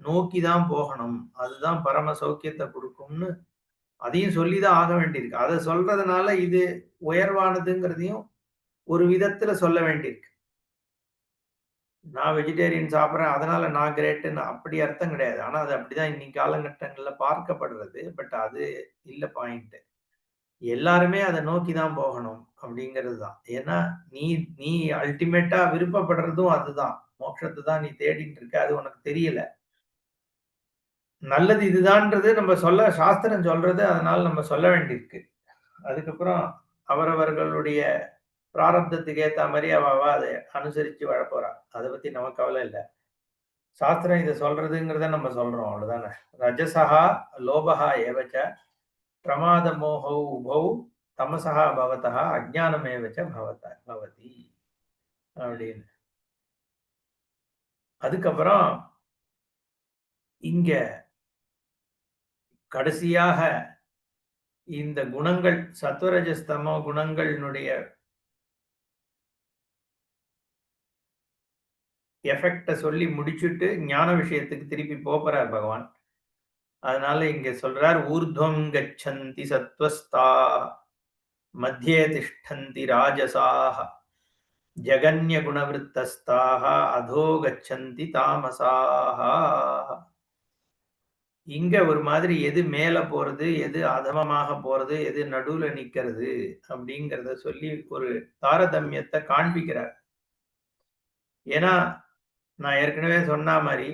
நோக்கிதான் போகணும், அதுதான் பரம சௌக்கியத்தை கொடுக்கும்னு அதையும் சொல்லிதான் ஆக வேண்டியிருக்கு. அதை சொல்றதுனால இது உயர்வானதுங்கிறதையும் ஒரு விதத்துல சொல்ல வேண்டியிருக்கு. நான் வெஜிடேரியன் சாப்பிட்றேன் அதனால நான் கிரேட்டுன்னு அப்படி அர்த்தம் கிடையாது. ஆனா அது அப்படிதான் இன்னைக்கு காலகட்டங்கள்ல பார்க்கப்படுறது. பட் அது இல்ல பாயிண்ட். எல்லாருமே அதை நோக்கி தான் போகணும் அப்படிங்கிறது தான். ஏன்னா நீ நீ அல்டிமேட்டா விருப்பப்படுறதும் அதுதான். மோட்சத்தை தான் நீ தேடிட்டு இருக்க, அது உனக்கு தெரியல. நல்லது இதுதான்றது நம்ம சொல்ல சாஸ்திரம் சொல்றது, அதனால நம்ம சொல்ல வேண்டியிருக்கு. அதுக்கப்புறம் அவரவர்களுடைய பிராரப்தத்துக்கு ஏத்த மாதிரி அவ அதை அனுசரிச்சு வாழ போறா. அதை பத்தி நமக்கு கவலை இல்லை. சாஸ்திரம் இதை சொல்றதுங்கிறத நம்ம சொல்றோம், அவ்வளவுதானே. ரஜசஹா லோபஹா ஏவச்ச பிரமாத மோகௌ உபௌ தமசஹா பவதஹா அஜ்ஞானமேவச்ச பவதி அப்படின்னு. அதுக்கப்புறம் இங்க கடைசியாக இந்த குணங்கள் சத்வரஜஸ்தமோ குணங்களினுடைய எஃபெக்ட சொல்லி முடிச்சுட்டு ஞான விஷயத்துக்கு திருப்பி போறார் பகவான். அதனால இங்க சொல்றார், ஊர்த்வம் கச்சந்தி சத்வஸ்தா மத்தியே திஷ்டந்தி ராஜசாः ஜகன்ய குணவிருத்தஸ்தாः அதோ கச்சந்தி தாமசாः. இங்க ஒரு மாதிரி எது மேல போறது, எது அதமமாக போறது, எது நடுவுல நிக்கிறது அப்படிங்கிறத சொல்லி ஒரு தாரதமியத்தை காண்பிக்கிறார். ஏன்னா நான் ஏற்கனவே சொன்ன மாதிரி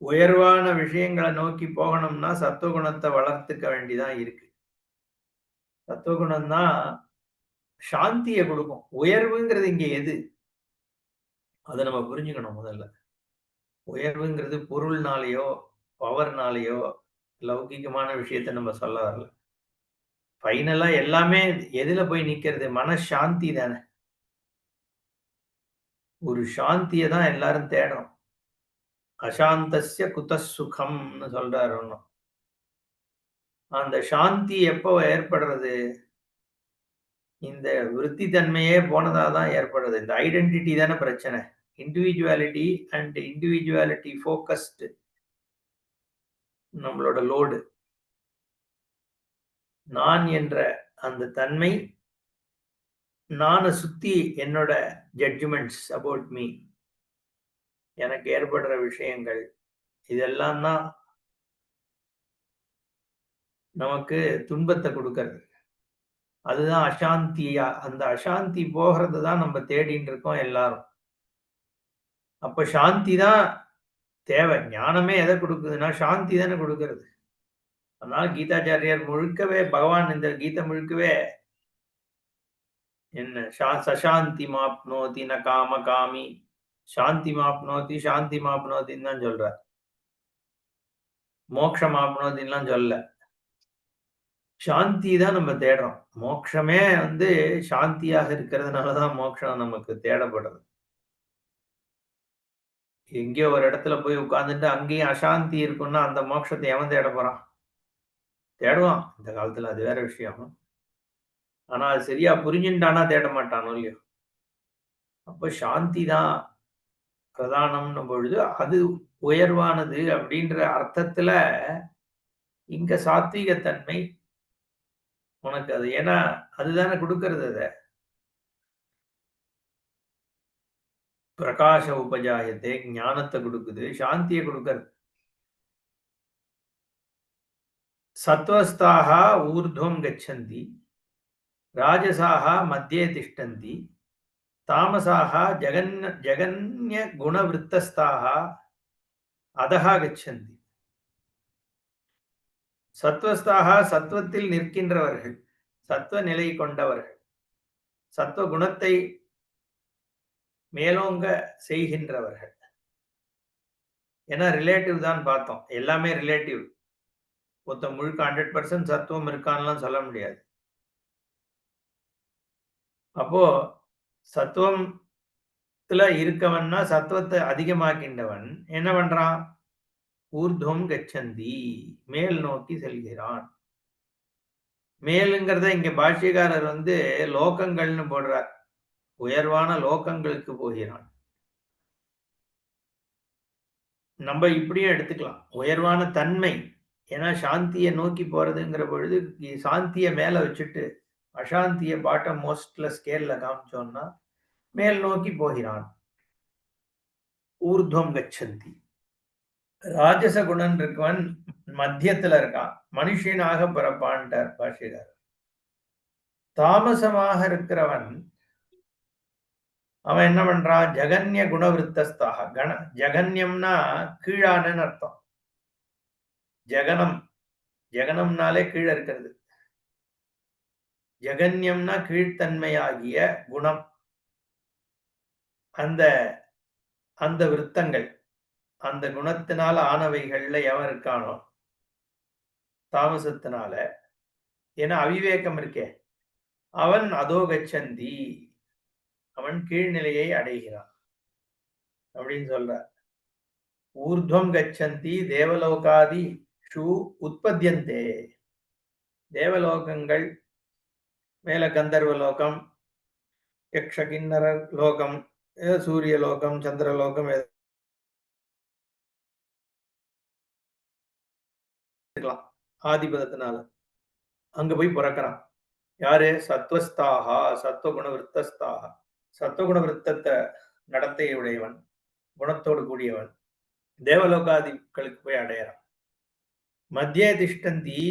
உயர்வான விஷயங்களை நோக்கி போகணும்னா சத்துவகுணத்தை வளர்த்துக்க வேண்டிதான் இருக்கு. சத்துவகுணம் தான் சாந்தியை கொடுக்கும். உயர்வுங்கிறது இங்க எது, அதை நம்ம புரிஞ்சுக்கணும். முதல்ல உயர்வுங்கிறது பொருள்னாலேயோ பவர்னாலேயோ லௌகிகமான விஷயத்தை நம்ம சொல்ல வரல. ஃபைனலா எல்லாமே எதுல போய் நிக்கிறது, மனசாந்தி தானே. ஒரு சாந்தியை தான் எல்லாரும் தேடணும். அசாந்தஸ்ய குதஸ் சுகம்னு சொல்றாரு ஒண்ணும். அந்த சாந்தி எப்போ ஏற்படுறது, இந்த விருத்தி தன்மையே போனதாதான் ஏற்படுறது. இந்த ஐடென்டிட்டி தானே பிரச்சனை. இண்டிவிஜுவாலிட்டி அண்ட் இண்டிவிஜுவாலிட்டி ஃபோக்கஸ்டு நம்மளோட லோடு. நான் என்ற அந்த தன்மை, நானை சுத்தி என்னோட ஜட்ஜ்மெண்ட்ஸ் அபவுட் மீ, எனக்கு ஏற்படுற விஷயங்கள், இதெல்லாம் தான் நமக்கு துன்பத்தை கொடுக்கறது. அதுதான் அசாந்தியா. அந்த அசாந்தி போகிறது தான் நம்ம தேடிட்டு இருக்கோம் எல்லாரும். அப்ப சாந்தி தான் தேவை. ஞானமே எதை கொடுக்குதுன்னா சாந்தி தானே கொடுக்கிறது. அதனால கீதாச்சாரியார் முழுக்கவே, பகவான் இந்த கீதை முழுக்கவே என்ன சசாந்தி மாப்னோதி ந காம காமி சாந்தி மாப்னோதி சாந்தி மாப்னோதின்னு தான் சொல்றார். மோட்சம் ஆப்னோதின்லாம் சொல்ல. சாந்தி தான் நம்ம தேடுறோம். மோட்சமே சாந்தியாக இருக்கிறதுனாலதான் மோட்சம் நமக்கு தேடப்படுறது. எங்கேயோ ஒரு இடத்துல போய் உட்கார்ந்துட்டு அங்கேயும் அசாந்தி இருக்குன்னா அந்த மோட்சத்தை எவன் தேட போறான்? தேடுவான் இந்த காலத்துல, அது வேற விஷயம். ஆனா அது சரியா புரிஞ்சுட்டானா தேட மாட்டானோ இல்லையோ. அப்ப சாந்தி தான் பிரதானம்னு பொழுது அது உயர்வானது அப்படின்ற அர்த்தத்துல இங்க சாத்வீகத்தன்மை உனக்கு அது. ஏன்னா அதுதானே கொடுக்கறது. அத பிரகாச உபஜாயத்தை ஞானத்தை கொடுக்குது, சாந்தியை கொடுக்கறது. சத்வஸ்தாக ஊர்துவம் கச்சந்தி ராஜசாக மத்தியே திஷ்டந்தி தாமசாக ஜகன்ய குணவிருத்தஸ்தாக அதஹா கச்சந்தி. சத்வஸ்தாக சத்வத்தில் நிற்கின்றவர்கள், சத்வ நிலை கொண்டவர்கள், சத்வ குணத்தை மேலோங்க செய்கின்றவர்கள். ஏன்னா ரிலேட்டிவ் தான் பார்த்தோம். எல்லாமே ரிலேட்டிவ். மொத்த முழுக்க 100% சத்துவம் இருக்கான்லாம் சொல்ல முடியாது. அப்போ சத்துவத்துல இருக்கவன்னா சத்துவத்தை அதிகமாக்கின்றவன் என்ன பண்றான்? ஊர்துவம் கச்சந்தி, மேல் நோக்கி செல்கிறான். மேலுங்கிறத இங்க பாஷ்யக்காரர் லோகங்கள்னு போடுறார். உயர்வான லோகங்களுக்கு போகிறான். நம்ம இப்படியும் எடுத்துக்கலாம், உயர்வான தன்மை. ஏன்னா சாந்தியை நோக்கி போறதுங்கிற பொழுது சாந்தியை மேல வச்சுட்டு அசாந்தியை பாட்டம் மோஸ்ட்ல ஸ்கேல்ல காமிச்சோம்னா மேல் நோக்கி போகிறான். ஊர்துவம் கச்சந்தி. ராஜச குணன் இருக்கவன் மத்தியத்துல இருக்கான், மனுஷனாக பிறப்பான்ட்டார் பாஷ்யக்காரர். தாமசமாக இருக்கிறவன் அவன் என்ன பண்றான்? ஜகன்ய குணவிருத்தஸ்தாக. ஜகன்யம்னா கீழானு அர்த்தம். ஜகனம், ஜகனம்னாலே கீழே இருக்கிறது. ஜகன்யம்னா கீழ்த்தன்மையாகிய குணம். அந்த அந்த விருத்தங்கள், அந்த குணத்தினால ஆனவைகள்ல எவன் இருக்கானோ தாமசத்தினால, ஏன்னா அவிவேகம் இருக்கே, அவன் அதோ கச்சந்தி, அவன் கீழ்நிலையை அடைகிறான் அப்படின்னு சொல்றார். ஊர்துவம் கச்சந்தி தேவலோகாதி ஷூ உற்பத்தியந்தே. தேவலோகங்கள் மேல கந்தர்வ லோகம், யக்ஷ கிண்ணர லோகம், சூரிய லோகம், சந்திரலோகம் இருக்கலாம் ஆதிபதத்தினால. அங்க போய் பிறக்கிறான். யாரு? சத்வஸ்தாகா, சத்வகுண விருத்தஸ்தாகா. சத்வகுண விருத்தத்த நடத்தை உடையவன், குணத்தோடு கூடியவன். தேவலோகாதிகளுக்கு போய் அடையறான். மத்தியே திஷ்டந்தி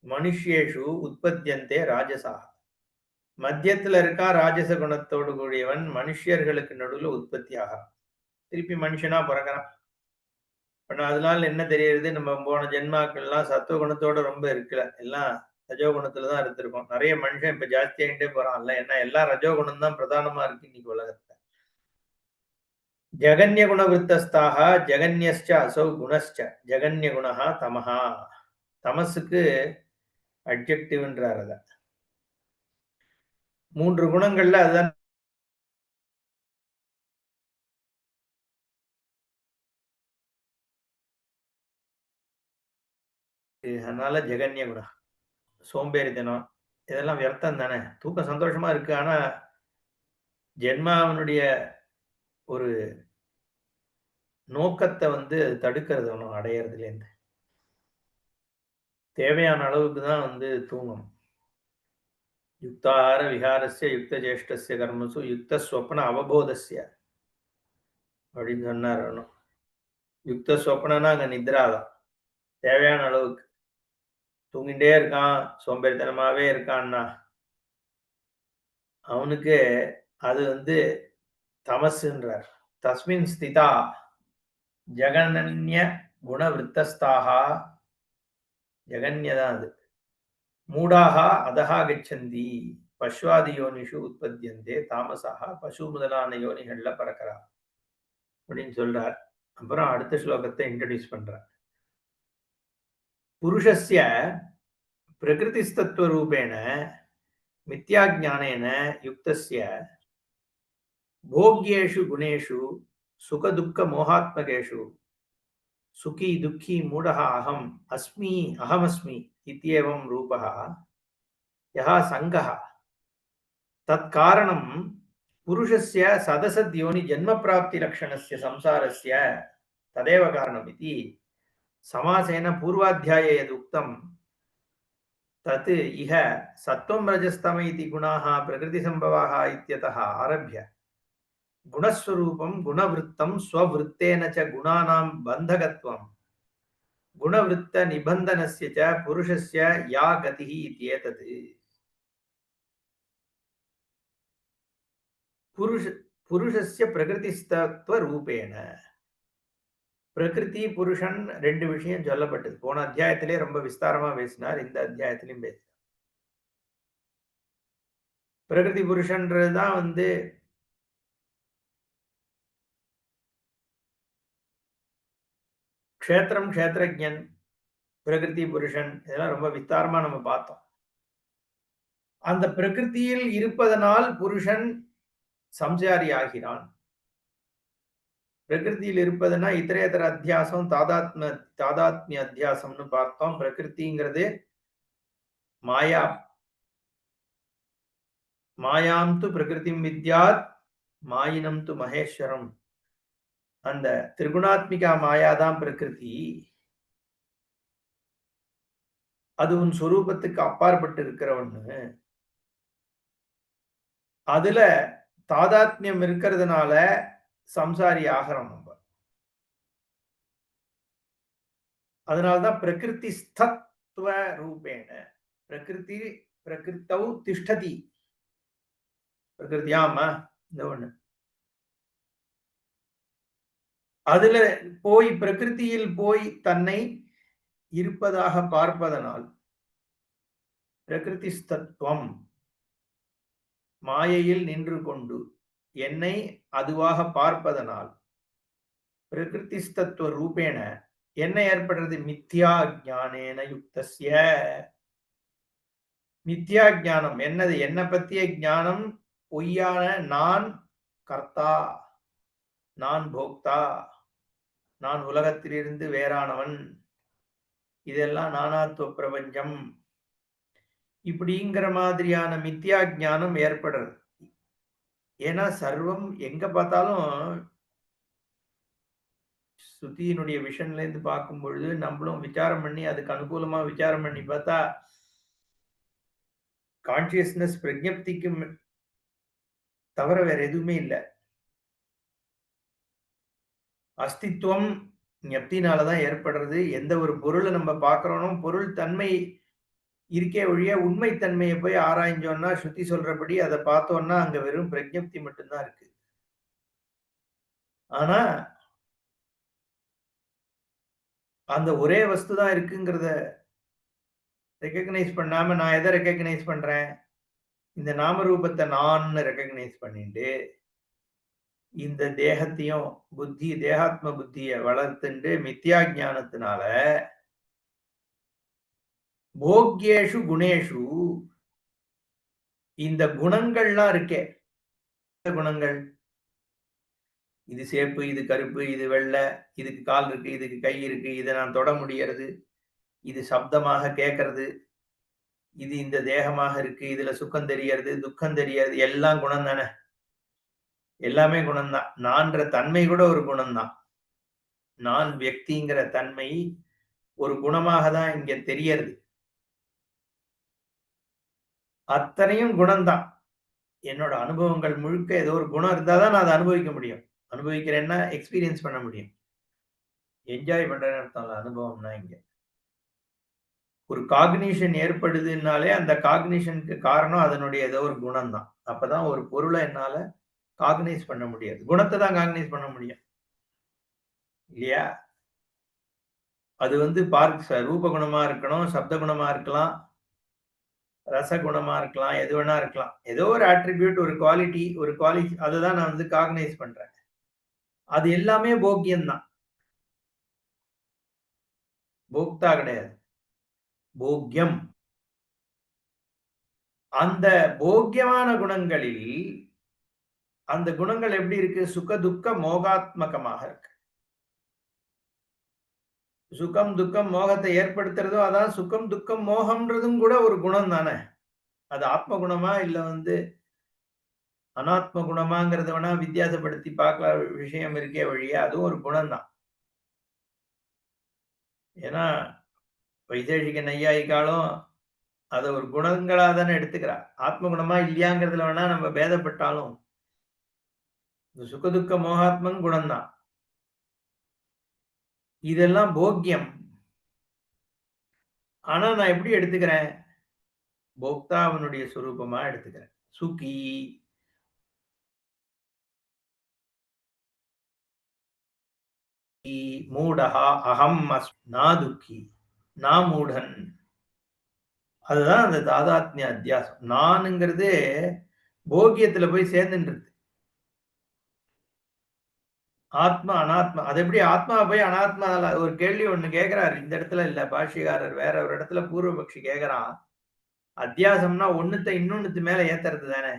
மனுஷ்யேஷு உற்பத்தியந்தே ராஜசாக. மத்தியத்துல இருக்கா ராஜச குணத்தோடு கூடியவன், மனுஷியர்களுக்கு நடுவுல உற்பத்தி ஆகிறான். திருப்பி மனுஷனா பிறக்கிறான். அதனால என்ன தெரியுது, நம்ம போன ஜென்மாக்கள்லாம் சத்துவ குணத்தோட ரொம்ப இருக்கல, எல்லாம் ரஜோ குணத்துலதான் இருந்திருக்கோம். நிறைய மனுஷன் இப்ப ஜாஸ்தி ஆகிட்டே போறான்ல, ஏன்னா எல்லாம் ரஜோ குணம் தான் பிரதானமா இருக்கு இன்னைக்கு உலகத்துல. ஜகன்ய குண விருத்தஸ்தாக ஜகன்யஸ்ச அசௌ குணஸ்ச ஜகன்ய குணஹா தமஹா. தமசுக்கு அட்ஜெக்டிவ்ன்றார். அத 3 குணங்கள்ல அதுதான். அதனால ஜெகன்ய குணம். சோம்பேறித்தனம் இதெல்லாம் வியர்த்தம் தானே. தூக்கம் சந்தோஷமா இருக்கு, ஆனா ஜென்மாவனுடைய ஒரு நோக்கத்தை வந்து தடுக்கிறது ஒன்றும் அடையறதுலேருந்து. தேவையான அளவுக்கு தான் வந்து தூங்கணும். யுக்தார விஹாரஸ்ய யுக்த ஜேஷ்டஸ்ய கர்மசு யுக்த ஸ்வப்ன அவபோதஸ்ய அப்படின்னு சொன்னார். யுக்த ஸ்வப்னனா அங்க நித்ராதான். தேவையான அளவுக்கு தூங்கிட்டே இருக்கான், சோம்பேறித்தனமாவே இருக்கான்னா அவனுக்கு அது வந்து தமசுன்றார். தஸ்மின் ஸ்திதா ஜகனன்ய குண விருத்தஸ்தாகா. ஜகன்யதான் அது. மூடாகா அதஹா கச்சந்தி பஸ்வாதி யோனிஷு உற்பத்தியந்தே தாமசாக. பசு முதலான யோனிகள்ல பறக்கிறா அப்படின்னு சொல்றார். அப்புறம் அடுத்த ஸ்லோகத்தை இன்ட்ரோடியூஸ் பண்றார். புருஷஸ்ய பிரகிருதிஸ்தத்துவ ரூபேண மித்யாஜ்ஞானேன யுக்தஸ்ய போக்யேஷு குணேஷு சுக துக்க மோகாத்மகேஷு சுகி துக்கி மூடஹ அகம் அஸ்மி அகமஸ்மி இத்யேவம் ரூபஹ யஹ சங்கஹ தத் காரணம் புருஷஸ்ய சதசத் யோனி ஜன்ம பிராப்தி லக்ஷணஸ்ய சம்சாரஸ்ய ததேவ காரணம் இதி சமாசேன பூர்வாத்தியாயே யதுக்தம் தத் இஹ சத்வம் ரஜஸ்தம இதி குணாः பிரகிருதி சம்பவாः இத்யதः ஆரभ्य குணஸ்வரூபம் குணவృத்தம் ஸ்வவృத்தேன ச குணானாம் பந்தகத்வம் குணவృத்த நிபந்தனஸ்ய ச புருஷஸ்ய யா கதிः இத்யேதத். புருஷஸ்ய பிரகிருதிஸ்தத்துவ ரூபேண. பிரகிருதி புருஷன் 2 விஷயம் சொல்லப்பட்டது. போன அத்தியாயத்திலே ரொம்ப விஸ்தாரமா பேசினார், இந்த அத்தியாயத்திலும் பேசினார். பிரகிருதி புருஷன்றதுதான் வந்து க்ஷேத்திரம், க்ஷேத்திரஜன், பிரகிருதி புருஷன், இதெல்லாம் ரொம்ப விஸ்தாரமா நம்ம பார்த்தோம். அந்த பிரகிருதியில் இருப்பதனால் புருஷன் சம்சாரி ஆகிறான். பிரகிருதியில் இருப்பதுன்னா இத்தரேதர அத்தியாசம், தாதாத்மிய அத்தியாசம்னு பார்த்தோம். பிரகிருதிங்கிறது மாயா. மாயாம் து பிரகிருதிம் வித்யாத் மாயினம் து மகேஸ்வரம். அந்த திரிகுணாத்மிகா மாயாதான் பிரகிருதி. அது உன் சொரூபத்துக்கு அப்பாற்பட்டு இருக்கிற ஒண்ணு. அதுல தாதாத்மியம் இருக்கிறதுனால சம்சாரி ஆகிறோம் நம்ம. அதனால்தான் பிரகிருதி ஸ்தத்வ ரூபேண. பிரகிருதி பிரகிருத்தௌ திஷ்டதி. பிரகிருதியாமா இந்த ஒண்ணு. அதுல போய் பிரகிருதியில் போய் தன்னை இருப்பதாக பார்ப்பதனால் பிரகிருதி ஸ்தத்வம் மாயையில் நின்று கொண்டு என்னை அதுவாக பார்ப்பதனால் பிரகிருதிஸ்தத்துவ ரூபேண என்ன ஏற்படுறது? மித்யா ஞானேன யுக்தஸ்ய. மித்யா ஞானம் என்னது? என்ன பத்திய ஞானம்? பொய்யான நான் கர்த்தா, நான் போக்தா, நான் உலகத்திலிருந்து வேறானவன், இதெல்லாம் நானாத்துவ பிரபஞ்சம், இப்படிங்கிற மாதிரியான மித்யா ஞானம் ஏற்படுறது. ஏன்னா சர்வம் எங்க பார்த்தாலும் ஸ்ருதியினுடைய விஷன்ல இருந்து பார்க்கும் பொழுது நம்மளும் விசாரம் பண்ணி அதுக்கு அனுகூலமா விசாரம் பண்ணி பார்த்தா கான்சியஸ்னஸ் பிரஜப்திக்கு தவிர வேற எதுவுமே இல்ல. அஸ்தித்வம் ஞப்தினால தான் ஏற்படுறது. எந்த ஒரு பொருள நம்ம பார்க்கிறோனோ, பொருள் தன்மை இருக்கே ஒழிய உண்மை தன்மைய போய் ஆராய்ஞ்சோம்னா, ஸ்ருதி சொல்றபடி அத பார்த்தோம்னா, அங்க வெறும் பிரஜப்தி மட்டும் தான் இருக்கு. ஆனா, அந்த ஒரே வஸ்து தான் இருக்குங்கிறத ரெகக்னைஸ் பண்ணாம நான் எத ரெகக்னைஸ் பண்றேன்? இந்த நாம ரூபத்த நான்னு ரெகக்னைஸ் பண்ணிட்டு, இந்த தேகத்தையும் தேகாத்ம புத்திய வளர்த்துண்டு மித்யா ஞானத்தினால, போக்யேஷு குணேஷு இந்த குணங்கள்லாம் இருக்கே, குணங்கள். இது சேப்பு, இது கருப்பு, இது வெள்ள, இதுக்கு கால் இருக்கு, இதுக்கு கை இருக்கு, இத நான் தொட முடியறது, இது சப்தமாக கேட்கறது, இது இந்த தேகமாக இருக்கு, இதுல சுகம் தெரியறது, துக்கம் தெரியறது, எல்லாம் குணம் தானே. எல்லாமே குணம் தான். நான்ற தன்மை கூட ஒரு குணம் தான். நான் வியக்திங்கிற தன்மை ஒரு குணமாக தான் இங்க தெரியறது. அத்தனையும் குணம் தான். என்னோட அனுபவங்கள் முழுக்க ஏதோ ஒரு குணம் இருந்தா தான் நான் அத அனுபவிக்க முடியும். அனுபவிக்கிறேன்னா, எக்ஸ்பீரியன்ஸ் பண்ண முடியும். என்ஜாய் பண்றேன்னு அர்த்தம் இல்ல. அனுபவம்னா இங்க. ஒரு காக்னிஷன் ஏற்படுதுன்னாலே, அந்த காக்னிஷனுக்கு காரணம் அதனுடைய ஏதோ ஒரு குணம் தான். அப்பதான் ஒரு பொருள என்னால காக்னைஸ் பண்ண முடியாது. குணத்த தான் காக்னைஸ் பண்ண முடியும். இல்லையா? அது வந்து ரூப குணமா இருக்கணும், சப்த குணமா இருக்கலாம், ரச குணமா இருக்கலாம், எது வேணா இருக்கலாம். ஏதோ ஒரு அட்ரிபியூட், ஒரு குவாலிட்டி அததான் நான் வந்து காக்னைஸ் பண்றேன். அது எல்லாமே போக்கியம் தான். போக்தா கிடையாது. போக்யம். அந்த போக்கியமான குணங்களில், அந்த குணங்கள் எப்படி இருக்கு? சுக, துக்க, மோகாத்மகமாக இருக்கு. சுகம், துக்கம், மோகத்தை ஏற்படுத்துறதோ அதான் சுகம், துக்கம், மோகம்ன்றதும் கூட ஒரு குணம் தானே. அது ஆத்ம குணமா இல்ல வந்து அனாத்ம குணமாங்கிறத வேணா வித்தியாசப்படுத்தி பார்க்கலாம் விஷயம் இருக்கே ஒழிய, அதுவும் ஒரு குணம் தான். ஏன்னா, வைசேஷிக நையாயிக்காலும் அத ஒரு குணங்களா தானே எடுத்துக்கிறா. ஆத்ம குணமா இல்லையாங்கிறதுல வேணா நம்ம பேதப்பட்டாலும், இந்த சுக, துக்க, மோகாத்மம் குணம் தான். இதெல்லாம் போக்கியம். ஆனா நான் எப்படி எடுத்துக்கிறேன்? போக்தாவினுடைய சொரூபமா எடுத்துக்கிறேன். சுகி, மூடஹா, அகம் நான் துக்கி, நான் மூடன். அதுதான் அந்த தாதாத்மிய அத்தியாசம். நானுங்கிறது போகியத்துல போய் சேர்ந்துன்றது. ஆத்மா, அனாத்மா. அது எப்படி ஆத்மா போய் அனாத்மால ஒரு கேள்வி ஒண்ணு கேட்கிறாரு. இந்த இடத்துல இல்ல பாஷ்யக்காரர் வேற ஒரு இடத்துல பூர்வபக்ஷி கேட்கிறான். அத்தியாசம்னா ஒண்ணுத்த இன்னொன்னுத்து மேல ஏத்துறது தானே.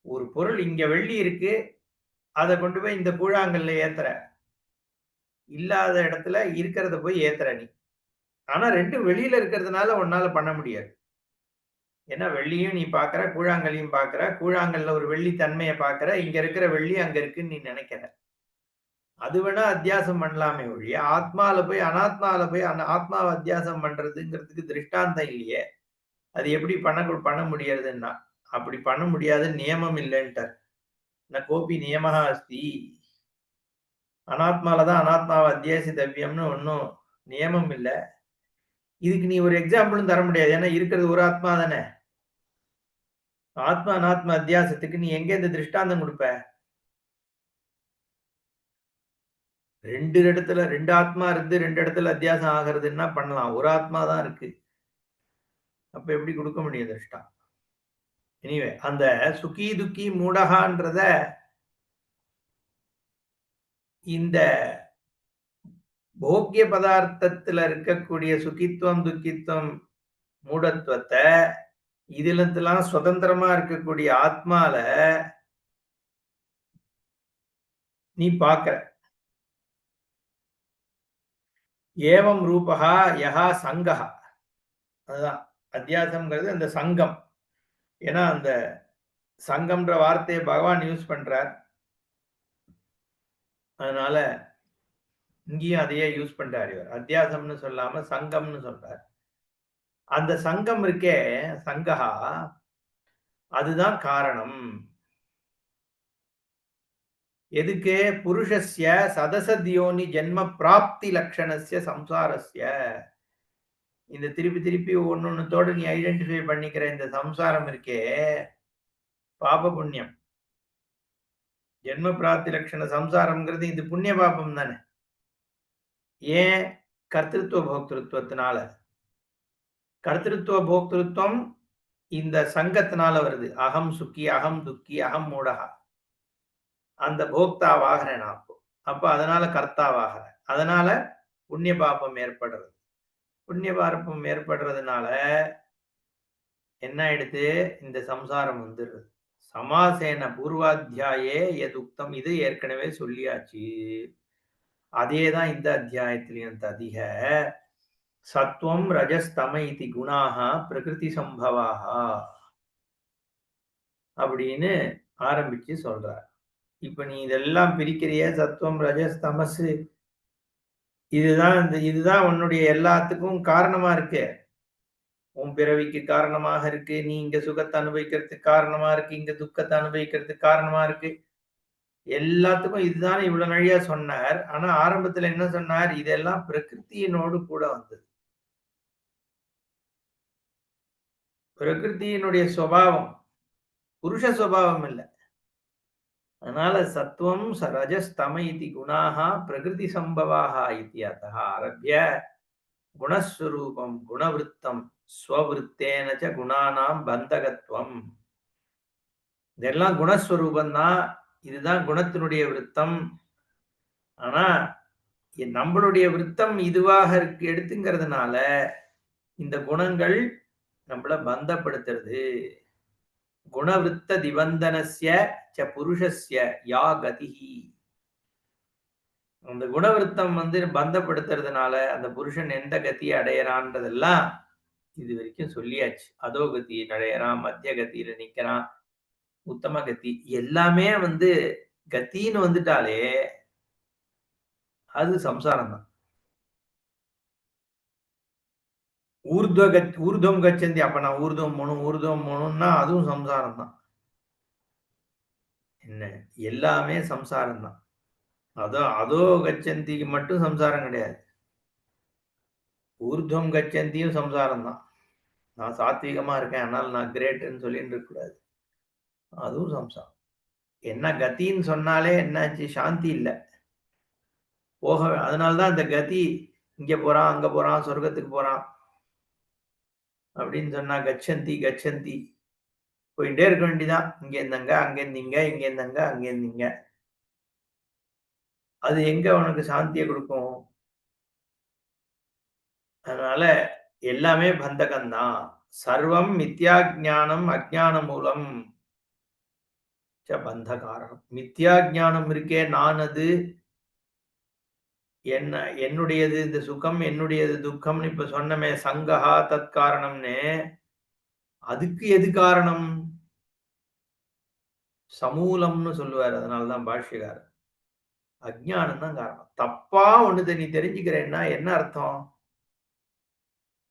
ஒரு பொருள் இங்க வெள்ளி இருக்கு. அத கொண்டு போய் இந்த கூழாங்கல்ல ஏத்துற. இல்லாத இடத்துல இருக்கிறத போய் ஏத்துற நீ. ஆனா 2ம் வெளியில இருக்கிறதுனால உன்னால பண்ண முடியாது. ஏன்னா வெள்ளியும் நீ பார்க்கிற, கூழாங்கல்லையும் பார்க்கிற. கூழாங்கல்ல ஒரு வெள்ளி தன்மைய பார்க்கிற. இங்க இருக்கிற வெள்ளி அங்க இருக்குன்னு நீ நினைக்கிற. அது வேணா அத்தியாசம் பண்ணலாமே ஒழிய, அனாத்மால போய் ஆத்மாவ அத்தியாசம் பண்றதுங்கிறதுக்கு திருஷ்டாந்தம் இல்லையே. அது எப்படி பண்ண முடியறதுன்னா, அப்படி பண்ண முடியாது நியமம் இல்லன்ட்டார். ந கோபி நியமஹ அஸ்தி. அனாத்மால தான் அனாத்மாவ அத்தியாசித்தவ்யம்னு ஒண்ணும் நியமம் இல்ல. இதுக்கு நீ ஒரு எக்ஸாம்பிளும் தர முடியாது. ஏன்னா இருக்கிறது ஒரு ஆத்மா தானே. ஆத்மா, அனாத்ம அத்தியாசத்துக்கு நீ எங்கேருந்து திருஷ்டாந்தம் குடுப்ப? 2 ஆத்மா இருந்து 2 இடத்துல அத்தியாசம் ஆகுறதுன்னா பண்ணலாம். ஒரு ஆத்மா தான் இருக்கு. அப்ப எப்படி குடுக்க முடியும் திருஷ்டா? எனிவே அந்த சுகி, துக்கி, மூடஹான்றத இந்த போக்கிய பதார்த்தத்துல இருக்கக்கூடிய சுகித்துவம், துக்கித்துவம், மூடத்துவத்த இதுலத்தெல்லாம் சுதந்திரமா இருக்கக்கூடிய ஆத்மால நீ பார்க்கிற. ஏவம் ரூபஹா யஹா சங்கஹ. அதுதான் அத்தியாசம்ங்கிறது அந்த சங்கம். ஏன்னா அந்த சங்கம்ன்ற வார்த்தையை பகவான் யூஸ் பண்றார். அதனால இங்கேயும் அதையே யூஸ் பண்றாரு இவர். அத்தியாசம்னு சொல்லாம சங்கம்னு சொல்றார். அந்த சங்கம் இருக்கே, சங்கஹா, அதுதான் காரணம். எதுக்கு? புருஷஸ்ய சதசத்யோனி ஜென்ம பிராப்தி லக்ஷணஸ்ய சம்சாரஸ்ய. இந்த திருப்பி திருப்பி ஒன்னொன்னுத்தோட நீ ஐடென்டிஃபை பண்ணிக்கிற இந்த சம்சாரம் இருக்கே, பாப புண்ணியம். ஜென்ம பிராப்தி லட்சண சம்சாரம்ங்கிறது இது புண்ணிய பாபம் தானே. ஏன்? கர்த்திருவ போக்திருத்துவத்தினால. கர்த்திருவ போக்திருத்துவம் இந்த சங்கத்தினால வருது. அகம் சுக்கி, அகம் துக்கி, அகம் மூடகா. அந்த போக்தாவாகிறேன் நான் அப்போ. அப்ப அதனால கர்த்தாவாகிறேன். அதனால புண்ணிய பாபம் ஏற்படுறது. புண்ணிய பாபம் ஏற்படுறதுனால என்ன ஆயிடுது? இந்த சம்சாரம் வந்துடுது. சமாசேன பூர்வாத்தியாயே எதுக்தம், இது ஏற்கனவே சொல்லியாச்சு. அதேதான் இந்த அத்தியாயத்திலையும் ததிக சத்வம் ரஜஸ்தம இதி குணாக பிரகிருதி சம்பவாக அப்படின்னு ஆரம்பிச்சு சொல்றார். இப்ப நீ இதெல்லாம் பிரிக்கிறிய, சத்வம் ரஜஸ் தமசு, இதுதான் உன்னுடைய எல்லாத்துக்கும் காரணமா இருக்கு. உன் பிறவிக்கு காரணமாக இருக்கு. நீ இங்க சுகத்தை அனுபவிக்கிறதுக்கு காரணமா இருக்கு. இங்க துக்கத்தை அனுபவிக்கிறதுக்கு காரணமா இருக்கு. எல்லாத்துக்கும் இதுதான் இவ்வளவு நழியா சொன்னார். ஆனா ஆரம்பத்துல என்ன சொன்னார்? இதெல்லாம் பிரகிருத்தியினோடு கூட வந்தது. பிரகிருத்தியினுடைய சுபாவம், புருஷ சுபாவம் இல்ல. அதனால சத்வம் ரஜஸ்தம இதி குணாக பிரகிருதி சம்பவாக இத்தி அத்தः ஆரம்பிய குணஸ்வரூபம் குணவிருத்தம் ஸ்வவிருத்தேன ச குணானாம் பந்தகத்துவம். இதெல்லாம் குணஸ்வரூபம் தான். இதுதான் குணத்தினுடைய விருத்தம். ஆனா நம்மளுடைய விருத்தம் இதுவாக இருக்கு எடுத்துங்கிறதுனால இந்த குணங்கள் நம்மள பந்தப்படுத்துறது. குணவிருத்த திவந்தனஸ்ய ச புருஷஸ்ய யா கதிஹி. அந்த குணவிருத்தம் பந்தப்படுத்துறதுனால அந்த புருஷன் எந்த கத்தியை அடையறான்றதெல்லாம் இது வரைக்கும் சொல்லியாச்சு. அதோ கத்தி அடையறான், மத்திய கத்தியில நிக்கிறான், உத்தம கத்தி. எல்லாமே கத்தின்னு வந்துட்டாலே அது சம்சாரம் தான். ஊர்துவம் கச்சந்தி. அப்ப நான் ஊர்துவம் போகணும்னா அதுவும் சம்சாரம் தான். என்ன? எல்லாமே சம்சாரம் தான். அதோ கச்சந்திக்கு மட்டும் சம்சாரம் கிடையாது. ஊர்துவம் கச்சந்தியும் சம்சாரம் தான். நான் சாத்வீகமா இருக்கேன், அதனால நான் கிரேட்ன்னு சொல்லிட்டு இருக்க கூடாது. அதுவும் சம்சாரம். என்ன கத்தின்னு சொன்னாலே என்னாச்சு? சாந்தி இல்ல. அதனாலதான் இந்த கதி இங்க போறான், அங்க போறான், சொர்க்கத்துக்கு போறான் அப்படின்னு சொன்னா கச்சந்தி கச்சந்தி போயிட்டே இருக்க வேண்டியதான். இங்க இருந்தங்க, அங்க இருந்தீங்க, இங்க இருந்தங்க, அங்க இருந்தீங்க. அது எங்க உனக்கு சாந்தியை கொடுக்கும்? அதனால எல்லாமே பந்தகம்தான். சர்வம் மித்யா ஞானம் அஜ்ஞான மூலம் பந்த காரணம். மித்யா ஞானம் இருக்கே, நான் அது என்னுடையது, இந்த சுகம் என்னுடையது, துக்கம்னு இப்ப சொன்னமே சங்கஹா தத் காரணம்னு, அதுக்கு எது காரணம்? சமூலம்னு சொல்லுவார். அதனாலதான் பாஷ்யக்காரர் அஜ்ஞானம் தான் காரணம். தப்பா ஒண்ணுதை நீ தெரிஞ்சுக்கிறேன்னா என்ன அர்த்தம்?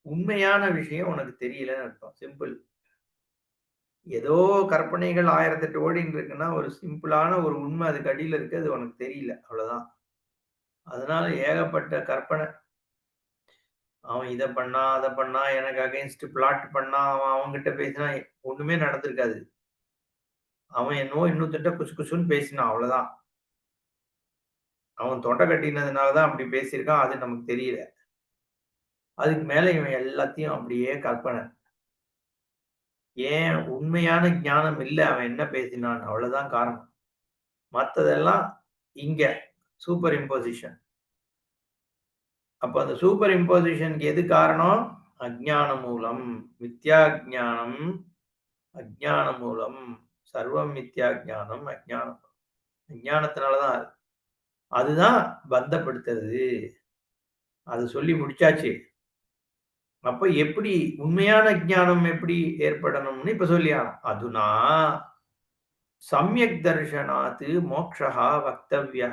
உண்மையான விஷயம் உனக்கு தெரியலன்னு அர்த்தம். சிம்பிள். ஏதோ கற்பனைகள் 1008 ஓடின்னு இருக்குன்னா ஒரு சிம்பிளான ஒரு உண்மை அதுக்கு அடியில இருக்கு, அது உனக்கு தெரியல, அவ்வளவுதான். அதனால ஏகப்பட்ட கற்பனை. அவன் இதை பண்ணா, அதை பண்ணா, எனக்கு அகைன்ஸ்ட் பிளாட் பண்ணா, அவன் அவன்கிட்ட பேசினா ஒண்ணுமே நடந்திருக்காது. அவன் என்னவோ இன்னொருத்தட்ட குசு குசுன்னு பேசினான், அவ்வளவுதான். அவன் தொண்டை கட்டினதுனாலதான் அப்படி பேசியிருக்கான், அது நமக்கு தெரியல. அதுக்கு மேல இவன் எல்லாத்தையும் அப்படியே கற்பனை. ஏன்? உண்மையான ஞானம் இல்ல. அவன் என்ன பேசினான், அவ்வளவுதான் காரணம். மத்ததெல்லாம் இங்க சூப்பர் இம்போசிஷன். அப்ப அந்த சூப்பர் இம்போசிஷனுக்கு எது காரணம்? அஜ்ஞான மூலம். மித்யா ஞானம் அஜ்ஞான மூலம். சர்வம் மித்யா ஞானம் அஜ்ஞானம். அஜ்ஞானத்தினாலதான் அதுதான் பந்தப்படுத்துறது. அது சொல்லி முடிச்சாச்சு. அப்ப எப்படி உண்மையான ஞானம் எப்படி ஏற்படணும்னு இப்ப சொல்லி ஆகணும். அதுனா சம்யக் தர்ஷனாத் மோக்ஷா வக்தவ்யா.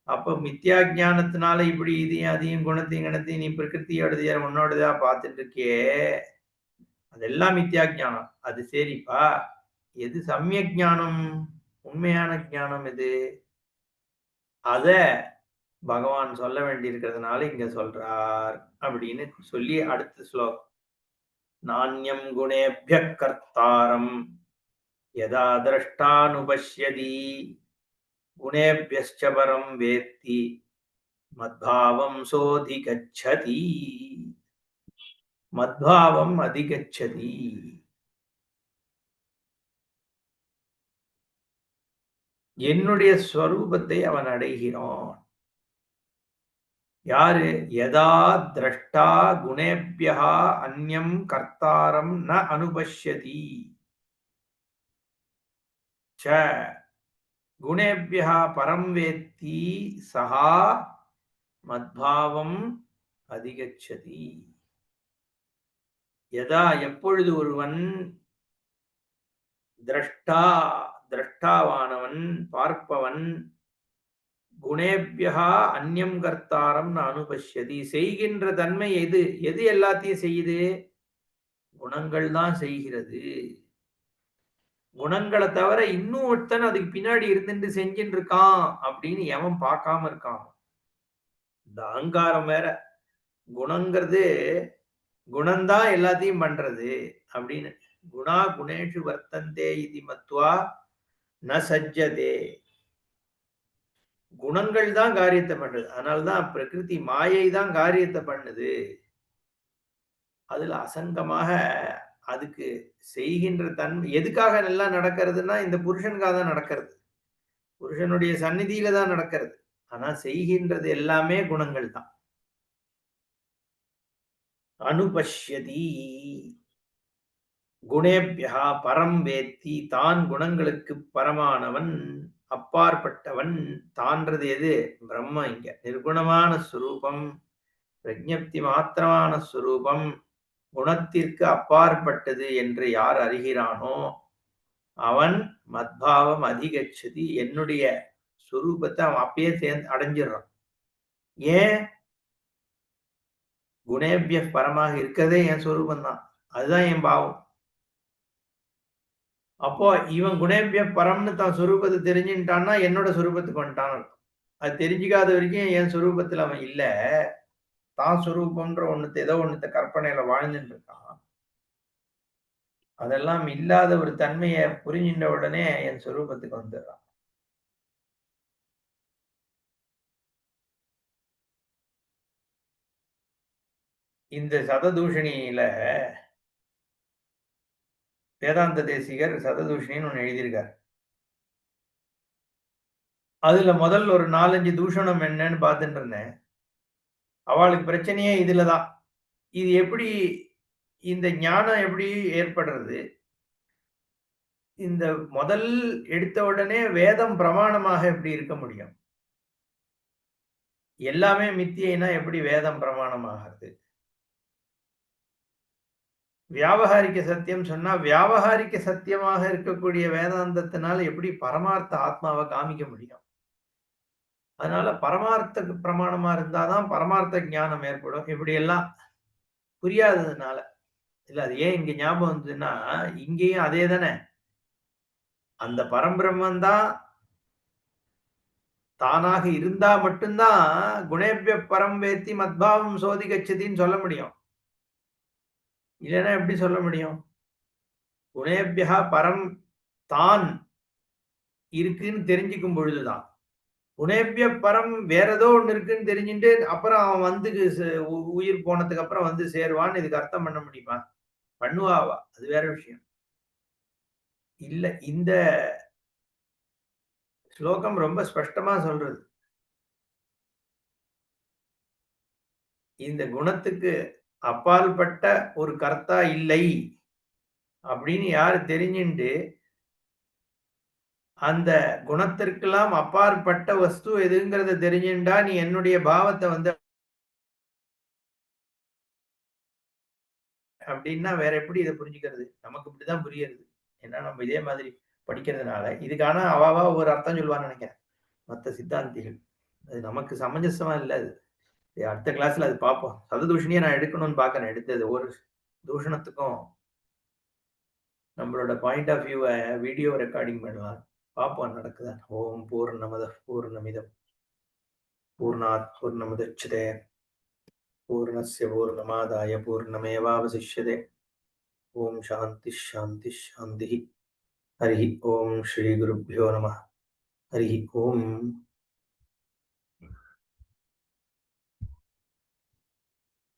அப்ப மித்யா ஞானத்தினால இப்படி இதையும் அதையும் குணத்தையும் கணத்தையும் நீ பிரகிருத்தியோடதையா உன்னோடதா பார்த்துட்டு இருக்கியே, அதெல்லாம் மித்யா ஞானம். அது சரிப்பா. எது சம்யக் ஞானம், உண்மையான ஞானம் எது? அத பகவான் சொல்ல வேண்டியிருக்கிறதுனால இங்க சொல்றார் அப்படின்னு சொல்லி அடுத்த ஸ்லோகம். நாண்யம் குணேபியக் கர்த்தாரம் யதா திரஷ்டானுபஷ்யதி குணேபியஸ்ச பரம் வேத்தி மத்பாவம் சோதிகச்சதி. மத்பாவம் அதிகச்சதி. என்னுடைய ஸ்வரூபத்தை அவன் அடைகிறான். யாரு? யதா திரஷ்டா குணேபியா அந்யம் கர்த்தாரம் ந அனுபஷ்யதி ச குணேபியா பரம் வேத்தி சஹா மத்பாவம் அதிகச்சதி. யதா எப்பொழுது ஒருவன் திரஷ்டா திரஷ்டாவானவன் பார்ப்பவன் குணேபியா அந்யம் கர்த்தாரம் ந அனுபஷ்யதி செய்கின்ற தன்மை எது? எது எல்லாத்தையும் செய்யுது? குணங்கள் தான் செய்கிறது. குணங்களை தவிர இன்னும் ஒருத்தன் அதுக்கு பின்னாடி இருந்துட்டு செஞ்சுட்டு இருக்கான் அப்படின்னு எவன் பார்க்காம இருக்கான். இந்த அகங்காரம் வேற. குணங்கிறது குணம்தான் எல்லாத்தையும் பண்றது அப்படின்னு. குணா குணேஷு வர்த்தந்தே இது மத்வா ந சஜ்ஜதே. குணங்கள் தான் காரியத்தை பண்ணுது. அதனால்தான் பிரகிருதி மாயை தான் காரியத்தை பண்ணுது. அதுல அசங்கமாக அதுக்கு செய்கின்ற தன்மை எதுக்காக எல்லாம் நடக்கிறதுன்னா இந்த புருஷனுக்காக தான் நடக்கிறது. புருஷனுடைய சந்நிதியில தான் நடக்கிறது. ஆனா செய்கின்றது எல்லாமே குணங்கள் தான். அனுபஷ்யதி குணேபியா பரம் வேத்தி. தான் குணங்களுக்கு பரமானவன், அப்பாற்பட்டவன். தான்றது எது? பிரம்ம. இங்க நிர்குணமான ஸ்வரூபம், பிரஜப்தி மாத்திரமான ஸ்வரூபம், குணத்திற்கு அப்பாற்பட்டது என்று யார் அறிகிறானோ அவன் மத்பாவம் அதிகச்சதி. என்னுடைய ஸ்வரூபத்தை அவன் அப்பயே சேர்ந்து அடைஞ்சிடறான். ஏன்? குணேபிய பரமாக இருக்கிறதே என் ஸ்வரூபம் தான். அதுதான் என் பாவம். அப்போ இவன் குணேபிய பரம்னு தான் சொரூபத்தை தெரிஞ்சுட்டான்னா என்னோட சொரூபத்துக்கு வந்துட்டான். அது தெரிஞ்சுக்காத வரைக்கும் என் சொரூபத்துல அவன் இல்ல. தான் சொரூபம்ன்ற ஒண்ணுத்த ஏதோ ஒண்ணுத்த கற்பனையில வாழ்ந்துட்டு இருக்கான். அதெல்லாம் இல்லாத ஒரு தன்மையை புரிஞ்சின்ற உடனே என் சொரூபத்துக்கு வந்துடுறான். இந்த சததூஷணியில வேதாந்த தேசிகர் சததூஷணின்னு ஒண்ணு எழுதியிருக்கார். அதுல முதல் ஒரு 4-5 தூஷணம் என்னன்னு பார்த்துட்டு இருந்தேன். அவளுக்கு பிரச்சனையே இதுலதான். இது எப்படி இந்த ஞானம் எப்படி ஏற்படுறது? இந்த முதல் எடுத்த உடனே வேதம் பிரமாணமாக எப்படி இருக்க முடியும்? எல்லாமே மித்தியைனா எப்படி வேதம் பிரமாணமாகிறது? வியாவகாரிக சத்தியம் சொன்னா வியாவகாரிக சத்தியமாக இருக்கக்கூடிய வேதாந்தத்தினால எப்படி பரமார்த்த ஆத்மாவை காமிக்க முடியும்? அதனால பரமார்த்த பிரமாணமா இருந்தாதான் பரமார்த்த ஞானம் ஏற்படும். இப்படி எல்லாம் புரியாததுனால. இல்ல அது ஏன் இங்க ஞாபகம் வந்ததுன்னா, இங்கேயும் அதே தானே. அந்த பரம்பிரம்மன் தான் தானாக இருந்தா மட்டும்தான் குணேபிய பரம் வேத்தி மத்பாவம் சோதிகச்சதின்னு சொல்ல முடியும். இல்லைன்னா எப்படி சொல்ல முடியும்? குணேபியா பரம் தான் இருக்குன்னு தெரிஞ்சுக்கும் பொழுதுதான். குணேபிய பரம் வேற ஏதோ ஒண்ணு இருக்குன்னு தெரிஞ்சுட்டு அப்புறம் அவன் வந்து உயிர் போனதுக்கு அப்புறம் வந்து சேருவான்னு இதுக்கு அர்த்தம் பண்ண முடியுமா? பண்ணுவாவா? அது வேற விஷயம். இல்ல இந்த ஸ்லோகம் ரொம்ப ஸ்பஷ்டமா சொல்றது. இந்த குணத்துக்கு அப்பாற்பட்ட ஒரு கர்த்தா இல்லை அப்படின்னு யாரு தெரிஞ்சுண்டு அந்த குணத்திற்கெல்லாம் அப்பாற்பட்ட வஸ்து எதுங்கிறத தெரிஞ்சுண்டா நீ என்னுடைய பாவத்தை வந்து அப்படின்னா வேற எப்படி இதை புரிஞ்சுக்கிறது? நமக்கு இப்படிதான் புரியுது. ஏன்னா நம்ம இதே மாதிரி படிக்கிறதுனால இதுக்கான அவாவா ஒரு அர்த்தம் சொல்லுவான்னு நினைக்கிறேன் மற்ற சித்தாந்திகள். அது நமக்கு சமஞ்சசமா இல்லை அது. அடுத்த கிளாஸ்ல அது பார்ப்போம். சததூஷணியை நான் எடுக்கணும்னு பார்க்கறேன். எடுத்தது ஒரு தூஷணத்துக்கும் நம்மளோட பாயிண்ட் ஆஃப் வியூவை வீடியோ ரெக்கார்டிங் பண்ணலாம். பார்ப்போம் நடக்குதா. ஓம் பூர்ணமத பூர்ணமிதம் பூர்ணாத் பூர்ணமுதட்சதே பூர்ணஸ்ய பூர்ணமாதாய பூர்ணமேவாவசிஷ்யதே. ஓம் சாந்தி சாந்தி சாந்தி. ஹரி ஓம் ஸ்ரீ குருப்பியோ நம. ஹரி ஓம்.